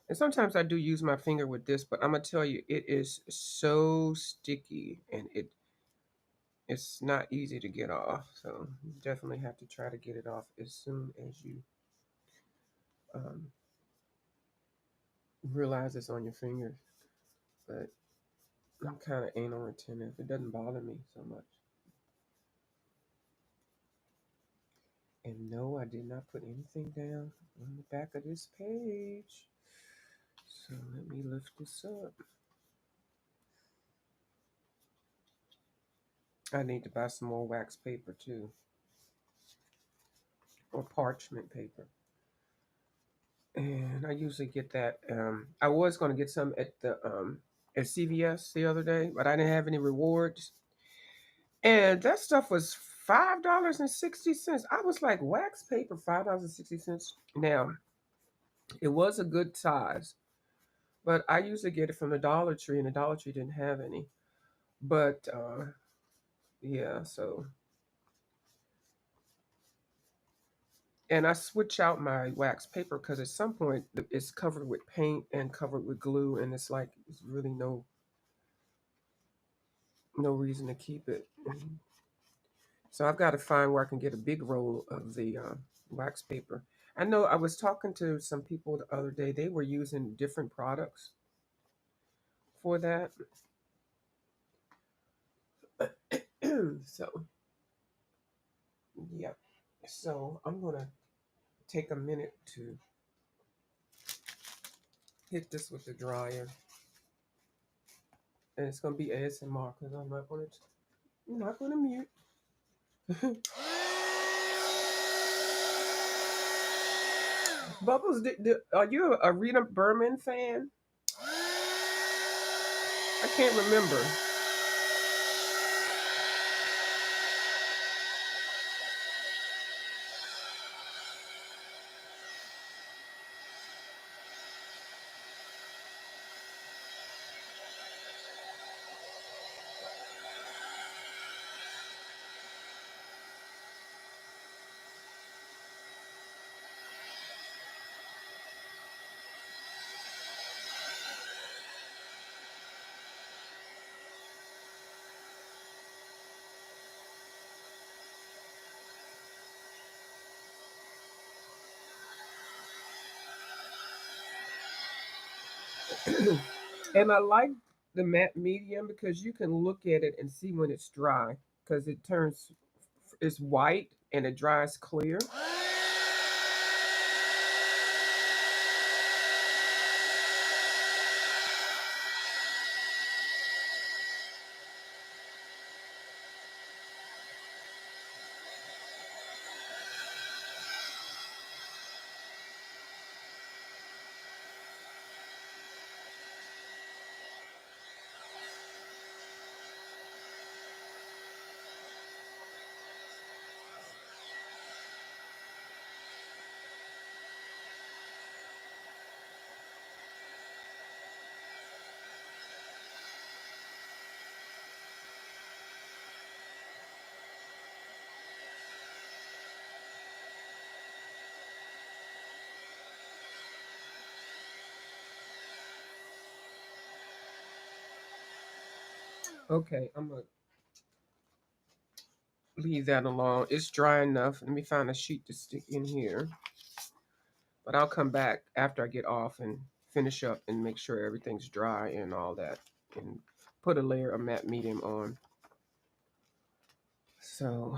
and sometimes I do use my finger with this, but I'm gonna tell you, it is so sticky and it's not easy to get off. So you definitely have to try to get it off as soon as you um, realize it's on your fingers. But I'm kind of anal retentive. It doesn't bother me so much. And no, I did not put anything down on the back of this page. So let me lift this up. I need to buy some more wax paper too, or parchment paper. And I usually get that. I was going to get some at CVS the other day, but I didn't have any rewards. And that stuff was $5.60. I was like, wax paper, $5.60. Now, it was a good size, but I usually get it from the Dollar Tree, and the Dollar Tree didn't have any. But yeah, so and I switch out my wax paper because at some point it's covered with paint and covered with glue, and it's like it's really no reason to keep it. So I've got to find where I can get a big roll of the wax paper. I know I was talking to some people the other day. They were using different products for that. So yeah. So I'm gonna take a minute to hit this with the dryer, and it's gonna be ASMR because I'm not gonna mute. Bubbles, are you a Rita Berman fan? I can't remember. And I like the matte medium because you can look at it and see when it's dry because it's white and it dries clear. Okay, I'm gonna leave that alone. It's dry enough. Let me find a sheet to stick in here. But I'll come back after I get off and finish up and make sure everything's dry and all that. And put a layer of matte medium on. So,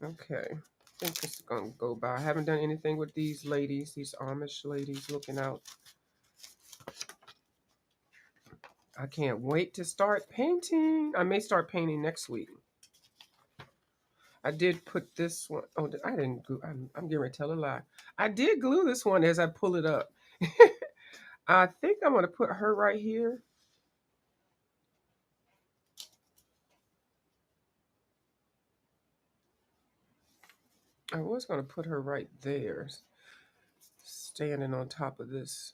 okay. I think this is going to go by. I haven't done anything with these ladies, these Amish ladies looking out. I can't wait to start painting. I may start painting next week. I did put this one. Oh, I didn't glue. I'm getting ready to tell a lie. I did glue this one as I pull it up. I think I'm going to put her right here. I was going to put her right there, standing on top of this.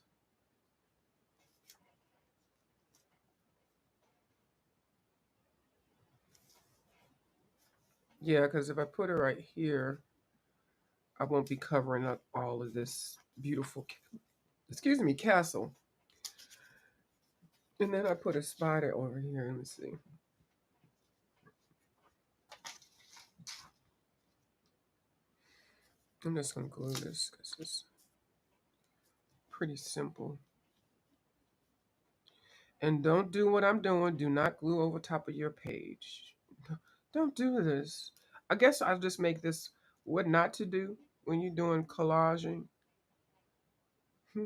Yeah, because if I put her right here, I won't be covering up all of this beautiful, excuse me, castle. And then I put a spider over here. Let me see. I'm just going to glue this because it's pretty simple. And don't do what I'm doing. Do not glue over top of your page. Don't do this. I guess I'll just make this what not to do when you're doing collaging. Hmm.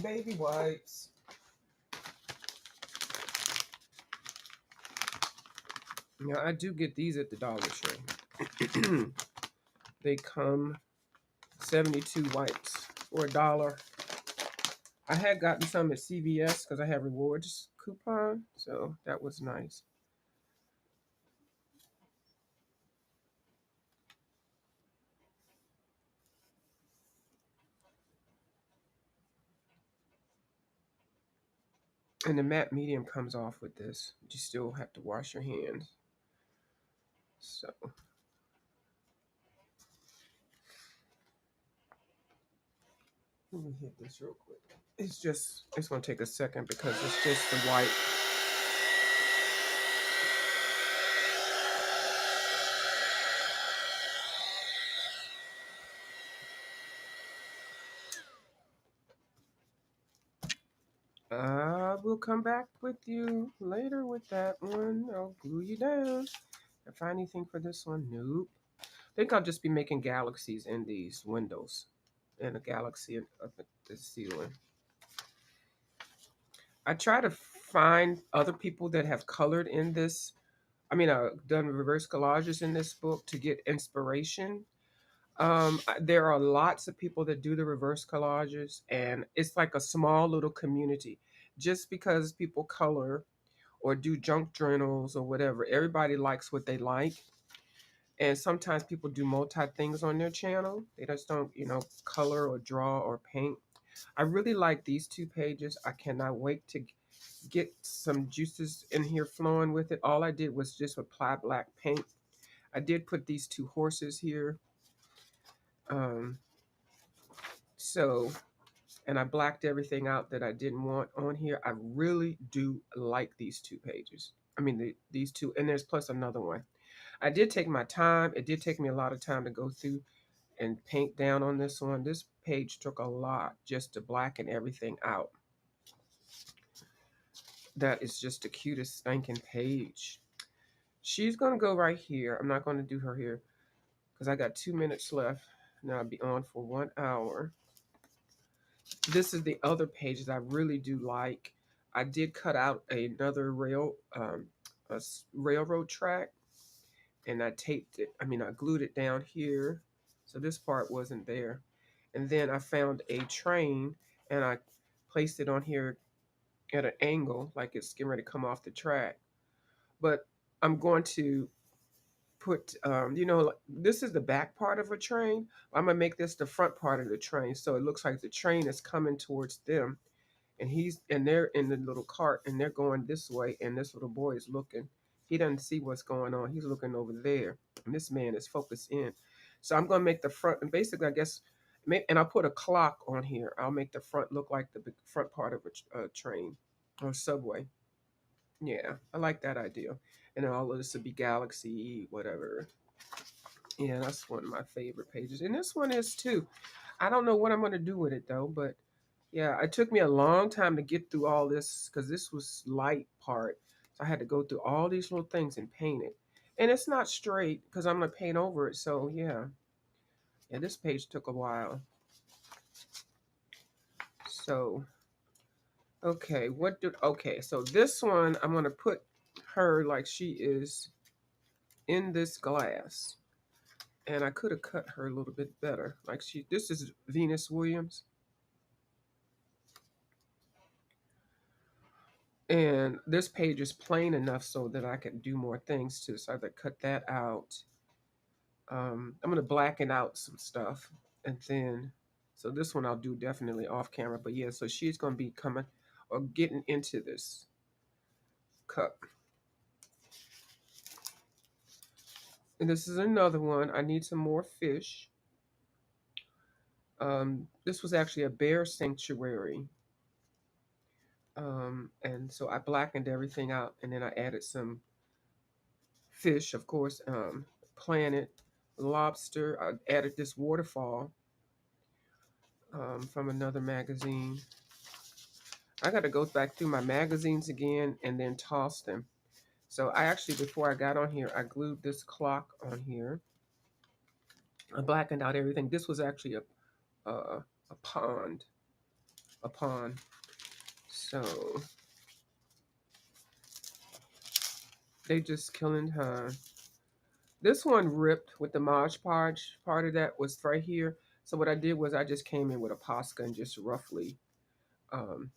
Baby wipes. Yeah, I do get these at the Dollar Tree. They come 72 wipes for $1. I had gotten some at CVS because I have rewards coupon, so that was nice. And the matte medium comes off with this. You still have to wash your hands. So let me hit this real quick. It's gonna take a second because it's just the white. I will come back with you later with that one. I'll glue you down. If I find anything for this one, nope. I think I'll just be making galaxies in these windows and a galaxy up at the ceiling. I try to find other people that have colored in this. I mean, done reverse collages in this book to get inspiration. There are lots of people that do the reverse collages, and it's like a small little community. Just because people color or do junk journals or whatever, everybody likes what they like. And sometimes people do multi things on their channel. They just don't, color or draw or paint. I really like these two pages. I cannot wait to get some juices in here flowing with it. All I did was just apply black paint. I did put these two horses here. Um, so, and I blacked everything out that I didn't want on here. I really do like these two pages. I mean, these two, and there's plus another one. I did take my time. It did take me a lot of time to go through and paint down on this one. This page took a lot just to blacken everything out. That is just the cutest stinking page. She's going to go right here. I'm not going to do her here because I got 2 minutes left. Now I'll be on for 1 hour. This is the other page that I really do like. I did cut out another railroad track, and I taped it. I mean, I glued it down here, so this part wasn't there. And then I found a train, and I placed it on here at an angle, like it's getting ready to come off the track. But I'm going to put, like, this is the back part of a train. I'm gonna make this the front part of the train, so it looks like the train is coming towards them, and they're in the little cart, and they're going this way, and this little boy is looking. He doesn't see what's going on. He's looking over there, and this man is focused in. So I'm gonna make the front, and basically, I guess, and I'll put a clock on here. I'll make the front look like the front part of a train or subway. Yeah, I like that idea. And then all of this would be Galaxy, whatever. Yeah, that's one of my favorite pages. And this one is too. I don't know what I'm going to do with it though, but yeah, it took me a long time to get through all this because this was light part. So I had to go through all these little things and paint it. And it's not straight because I'm going to paint over it. So yeah. Yeah, this page took a while. So, okay, so this one, I'm going to put her like she is in this glass. And I could have cut her a little bit better. Like this is Venus Williams. And this page is plain enough so that I can do more things too. So I could cut that out. I'm going to blacken out some stuff. And then, so this one I'll do definitely off camera. But yeah, so she's going to be coming or getting into this. cup. And this is another one. I need some more fish. This was actually a bear sanctuary. And so I blackened everything out, and then I added some fish, of course, planet, lobster. I added this waterfall from another magazine. I got to go back through my magazines again and then toss them. So I actually, before I got on here, I glued this clock on here. I blackened out everything. This was actually a pond, a pond. So they just killing time. This one ripped with the Mod Podge. Part of that was right here. So what I did was I just came in with a Posca and just roughly um,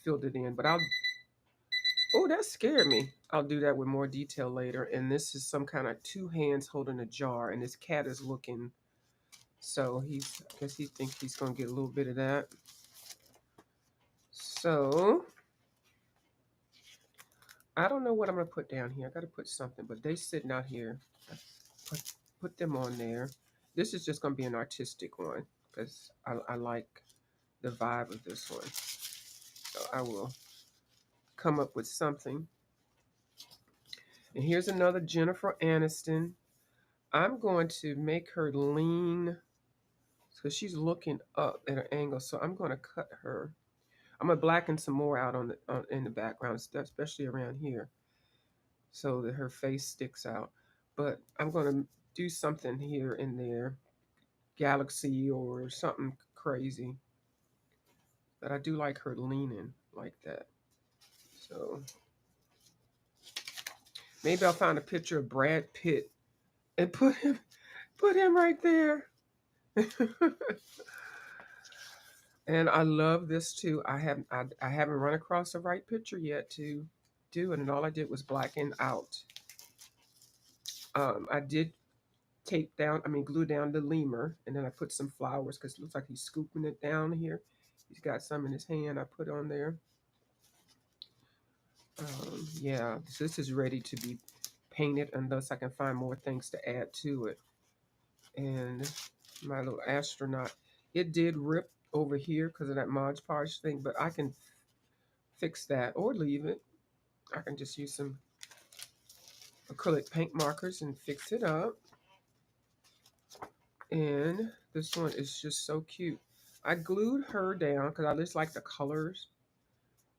filled it in. But I'll, oh, that scared me. I'll do that with more detail later. And this is some kind of two hands holding a jar. And this cat is looking. So he's, I guess he thinks he's going to get a little bit of that. So I don't know what I'm going to put down here. I got to put something. But they sitting out here. Put them on there. This is just going to be an artistic one because I like the vibe of this one. So I will come up with something. And here's another Jennifer Aniston. I'm going to make her lean because she's looking up at an angle. So I'm going to cut her. I'm going to blacken some more out in the background, especially around here, so that her face sticks out. But I'm going to do something here and there, galaxy or something crazy. But I do like her leaning like that. So maybe I'll find a picture of Brad Pitt and put him right there. And I love this too. I haven't run across the right picture yet to do it, and all I did was blacken out. I did glue down the lemur, and then I put some flowers because it looks like he's scooping it down here. He's got some in his hand. I put on there. Yeah, so this is ready to be painted unless I can find more things to add to it. And my little astronaut, it did rip over here because of that Mod Podge thing, but I can fix that or leave it. I can just use some acrylic paint markers and fix it up. And this one is just so cute. I glued her down because I just like the colors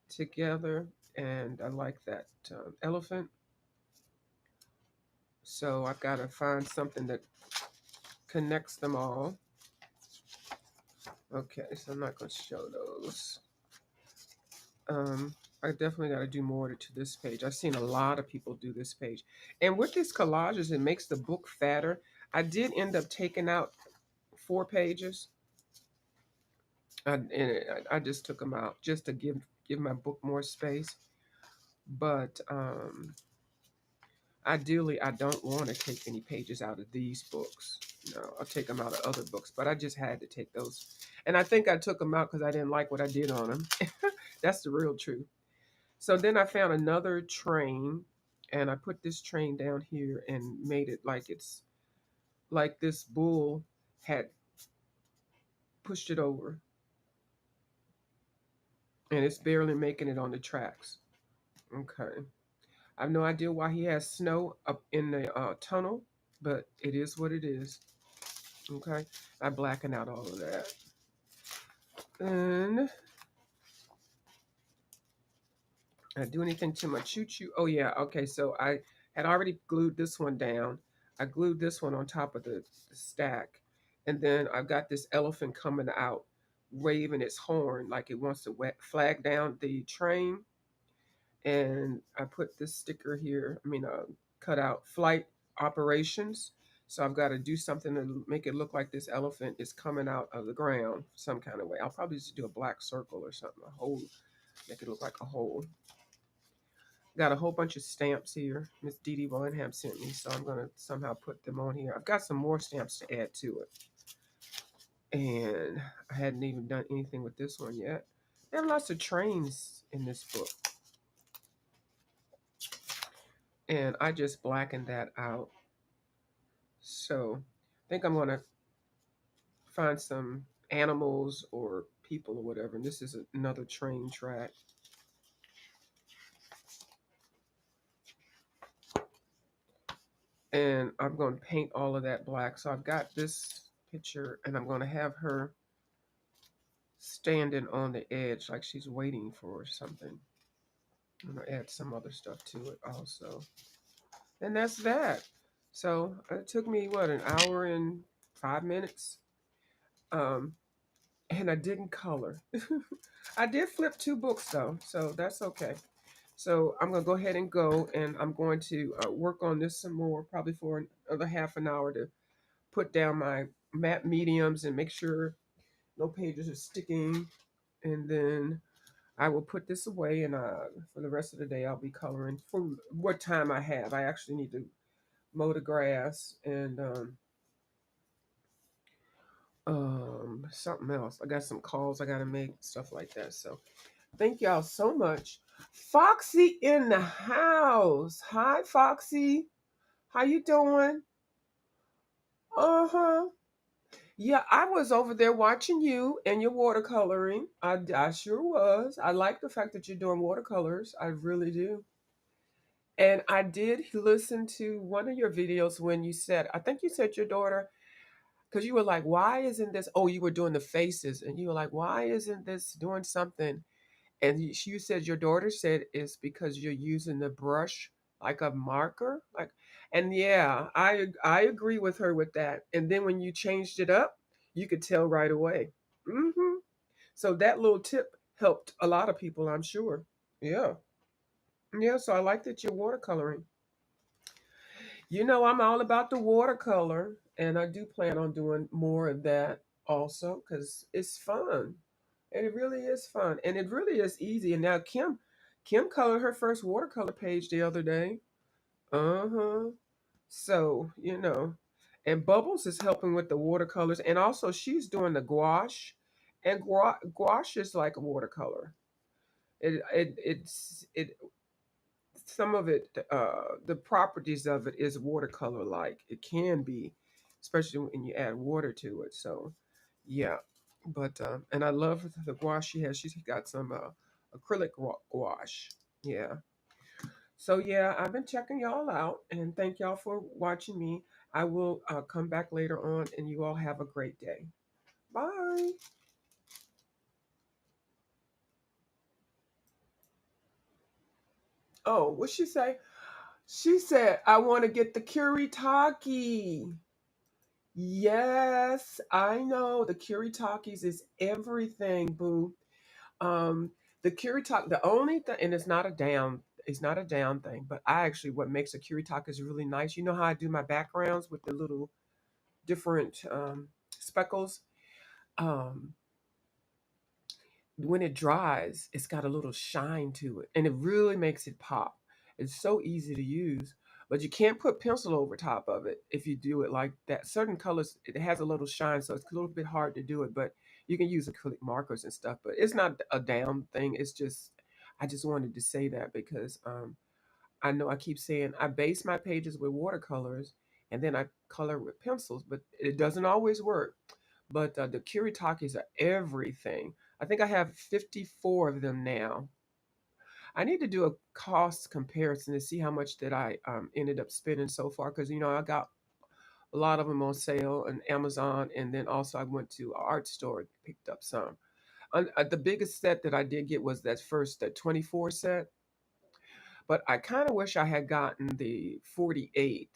together, and I like that elephant. So I've got to find something that connects them all. Okay, so I'm not going to show those. I definitely got to do more to this page. I've seen a lot of people do this page. And with these collages, it makes the book fatter. I did end up taking out 4 pages. I just took them out just to give my book more space. But ideally, I don't want to take any pages out of these books. No, I'll take them out of other books. But I just had to take those. And I think I took them out because I didn't like what I did on them. That's the real truth. So then I found another train, and I put this train down here and made it like it's like this bull had pushed it over, and it's barely making it on the tracks. Okay. I have no idea why he has snow up in the tunnel, but it is what it is. Okay. I blacken out all of that. And I do anything to my choo-choo. Oh, yeah. Okay. So I had already glued this one down. I glued this one on top of the stack. And then I've got this elephant coming out, waving its horn like it wants to flag down the train. And I put this sticker here, cut out flight operations. So I've got to do something to make it look like this elephant is coming out of the ground some kind of way. I'll probably just do a black circle or something, a hole, make it look like a hole. Got a whole bunch of stamps here. Miss Dee Dee Willingham sent me, so I'm going to somehow put them on here. I've got some more stamps to add to it. And I hadn't even done anything with this one yet. There are lots of trains in this book. and I just blackened that out. So I think I'm gonna find some animals or people or whatever. And this is another train track. And I'm going to paint all of that black. So I've got this picture, and I'm going to have her standing on the edge like she's waiting for something. I'm going to add some other stuff to it also. And that's that. So it took me, what, an hour and 5 minutes? Um, and I didn't color. I did flip 2 books though, so that's okay. So I'm gonna go ahead and go, and I'm going to work on this some more, probably for another half an hour, to put down my matte mediums and make sure no pages are sticking. And then I will put this away, and for the rest of the day I'll be coloring for what time I have. I actually need to mow the grass and something else. I got some calls I gotta make, stuff like that. So thank y'all so much. Foxy in the house. Hi, Foxy. How you doing? Uh-huh. Yeah, I was over there watching you and your watercoloring. I sure was. I like the fact that you're doing watercolors. I really do. And I did listen to one of your videos when you said, I think you said your daughter, because you were like, why isn't this? Oh, you were doing the faces, and you were like, why isn't this doing something? And you said your daughter said it's because you're using the brush like a marker, like, and yeah, I agree with her with that. And then when you changed it up, you could tell right away. Hmm. So that little tip helped a lot of people, I'm sure. Yeah, yeah. So I like that you're watercoloring. You know, I'm all about the watercolor, and I do plan on doing more of that also because it's fun. And it really is fun. And it really is easy. And now Kim colored her first watercolor page the other day. Uh-huh. So, and Bubbles is helping with the watercolors. And also she's doing the gouache. And gouache is like a watercolor. It some of it, the properties of it is watercolor like. It can be, especially when you add water to it. So yeah. But and I love the gouache she has. She's got some acrylic gouache. Yeah. So yeah, I've been checking y'all out, and thank y'all for watching me. I will come back later on, and you all have a great day. Bye. Oh, what she say? She said, I want to get the Kuritake. Yes, I know. The Kuritakes is everything, boo. Um, the Kuritake, the only thing, and it's not a down thing, but I actually, what makes a Kuritake is really nice. You know how I do my backgrounds with the little different speckles? Um, when it dries, it's got a little shine to it, and it really makes it pop. It's so easy to use, but you can't put pencil over top of it if you do it like that. Certain colors, it has a little shine, so it's a little bit hard to do it, but you can use acrylic markers and stuff. But it's not a down thing. It's just, I just wanted to say that because I know I keep saying I base my pages with watercolors and then I color with pencils, but it doesn't always work. But the Kuritakes are everything. I think I have 54 of them now. I need to do a cost comparison to see how much that I ended up spending so far because I got a lot of them on sale on Amazon, and then also I went to an art store and picked up some. The biggest set that I did get was that 24 set, but I kind of wish I had gotten the 48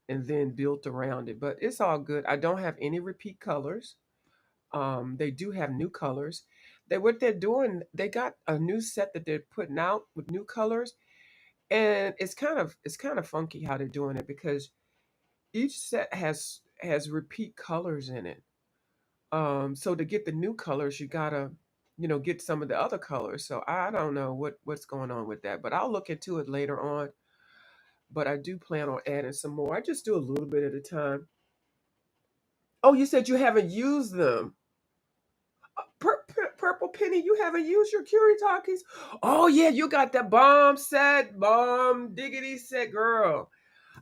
and then built around it. But it's all good. I don't have any repeat colors. They do have new colors. What they're doing, they got a new set that they're putting out with new colors, and it's kind of funky how they're doing it because each set has repeat colors in it. So to get the new colors, you gotta get some of the other colors. So I don't know what's going on with that, but I'll look into it later on. But I do plan on adding some more. I just do a little bit at a time. Oh, you said you haven't used them. Purple Penny, you haven't used your Curie Talkies? Oh yeah, you got the bomb set, bomb diggity set, girl.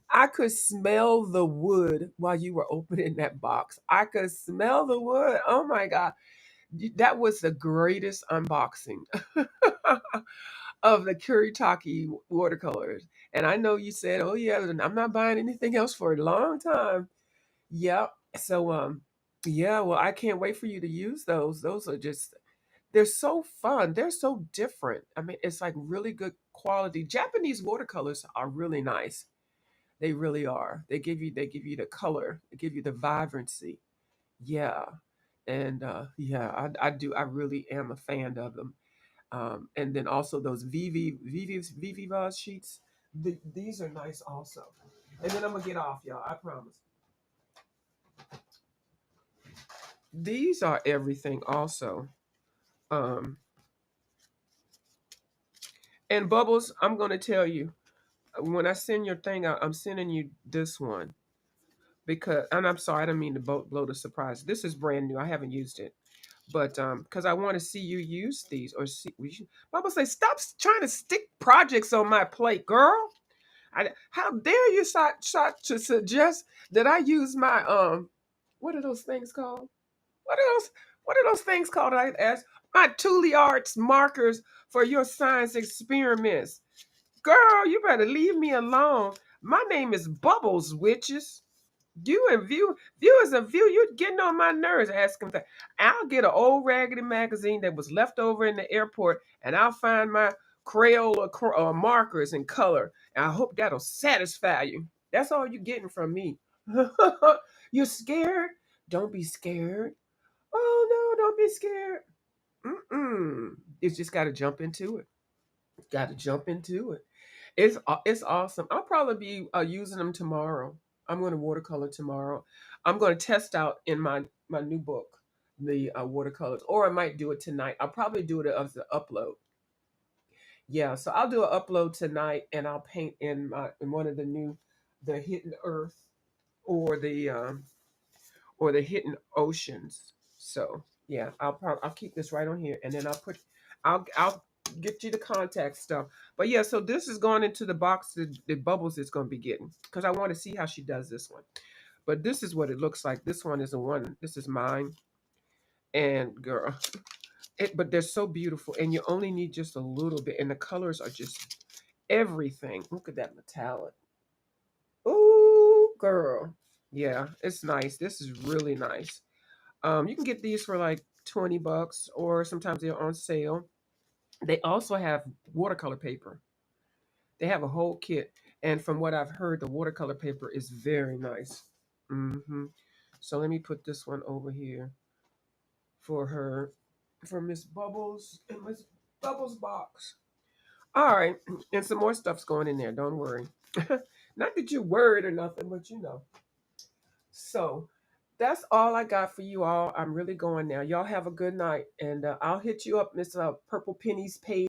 I could smell the wood while you were opening that box. I could smell the wood. Oh my God. That was the greatest unboxing of the Kuritake watercolors. And I know you said, oh yeah, I'm not buying anything else for a long time. Yep. So yeah, well I can't wait for you to use those. Those are just they're so fun. They're so different. I mean, it's like really good quality. Japanese watercolors are really nice. They really are. They give you the color. They give you the vibrancy. Yeah. And yeah, I really am a fan of them. And then also those VV Vaz sheets. These are nice also. And then I'm gonna get off, y'all. I promise. These are everything also. Um, and Bubbles, I'm gonna tell you when I send your thing out, I'm sending you this one because, and I'm sorry, I didn't mean to blow the surprise. This is brand new. I haven't used it, but because I want to see you use these or see. Bubbles say, stop trying to stick projects on my plate, girl. How dare you start to suggest that I use my what are those things called? What are those what are those things called? I asked my Thule Arts markers for your science experiments. Girl, you better leave me alone. My name is Bubbles, witches. You and viewers and you're getting on my nerves asking that. I'll get an old raggedy magazine that was left over in the airport, and I'll find my Crayola markers in color. And I hope that'll satisfy you. That's all you're getting from me. You're scared? Don't be scared. Oh no, don't be scared. Mm-mm. You just got to jump into it. Got to jump into it. It's awesome. I'll probably be using them tomorrow. I'm going to watercolor tomorrow. I'm going to test out in my new book the watercolors, or I might do it tonight. I'll probably do it as an upload. Yeah, so I'll do an upload tonight, and I'll paint in one of the new the Hidden Earth or the Hidden Oceans. So yeah, I'll keep this right on here, and then I'll get you the contact stuff. But yeah, so this is going into the box that the Bubbles is going to be getting because I want to see how she does this one. But this is what it looks like. This one is the one. This is mine, and girl, but they're so beautiful, and you only need just a little bit, and the colors are just everything. Look at that metallic. Ooh, girl. Yeah, it's nice. This is really nice. You can get these for like $20, or sometimes they're on sale. They also have watercolor paper. They have a whole kit, and from what I've heard, the watercolor paper is very nice. So let me put this one over here for her, for Miss Bubbles and Miss Bubbles box. All right, and some more stuff's going in there. Don't worry. Not that you're worried or nothing, but you know. So that's all I got for you all. I'm really going now. Y'all have a good night, and I'll hit you up, Miss Purple Penny's page.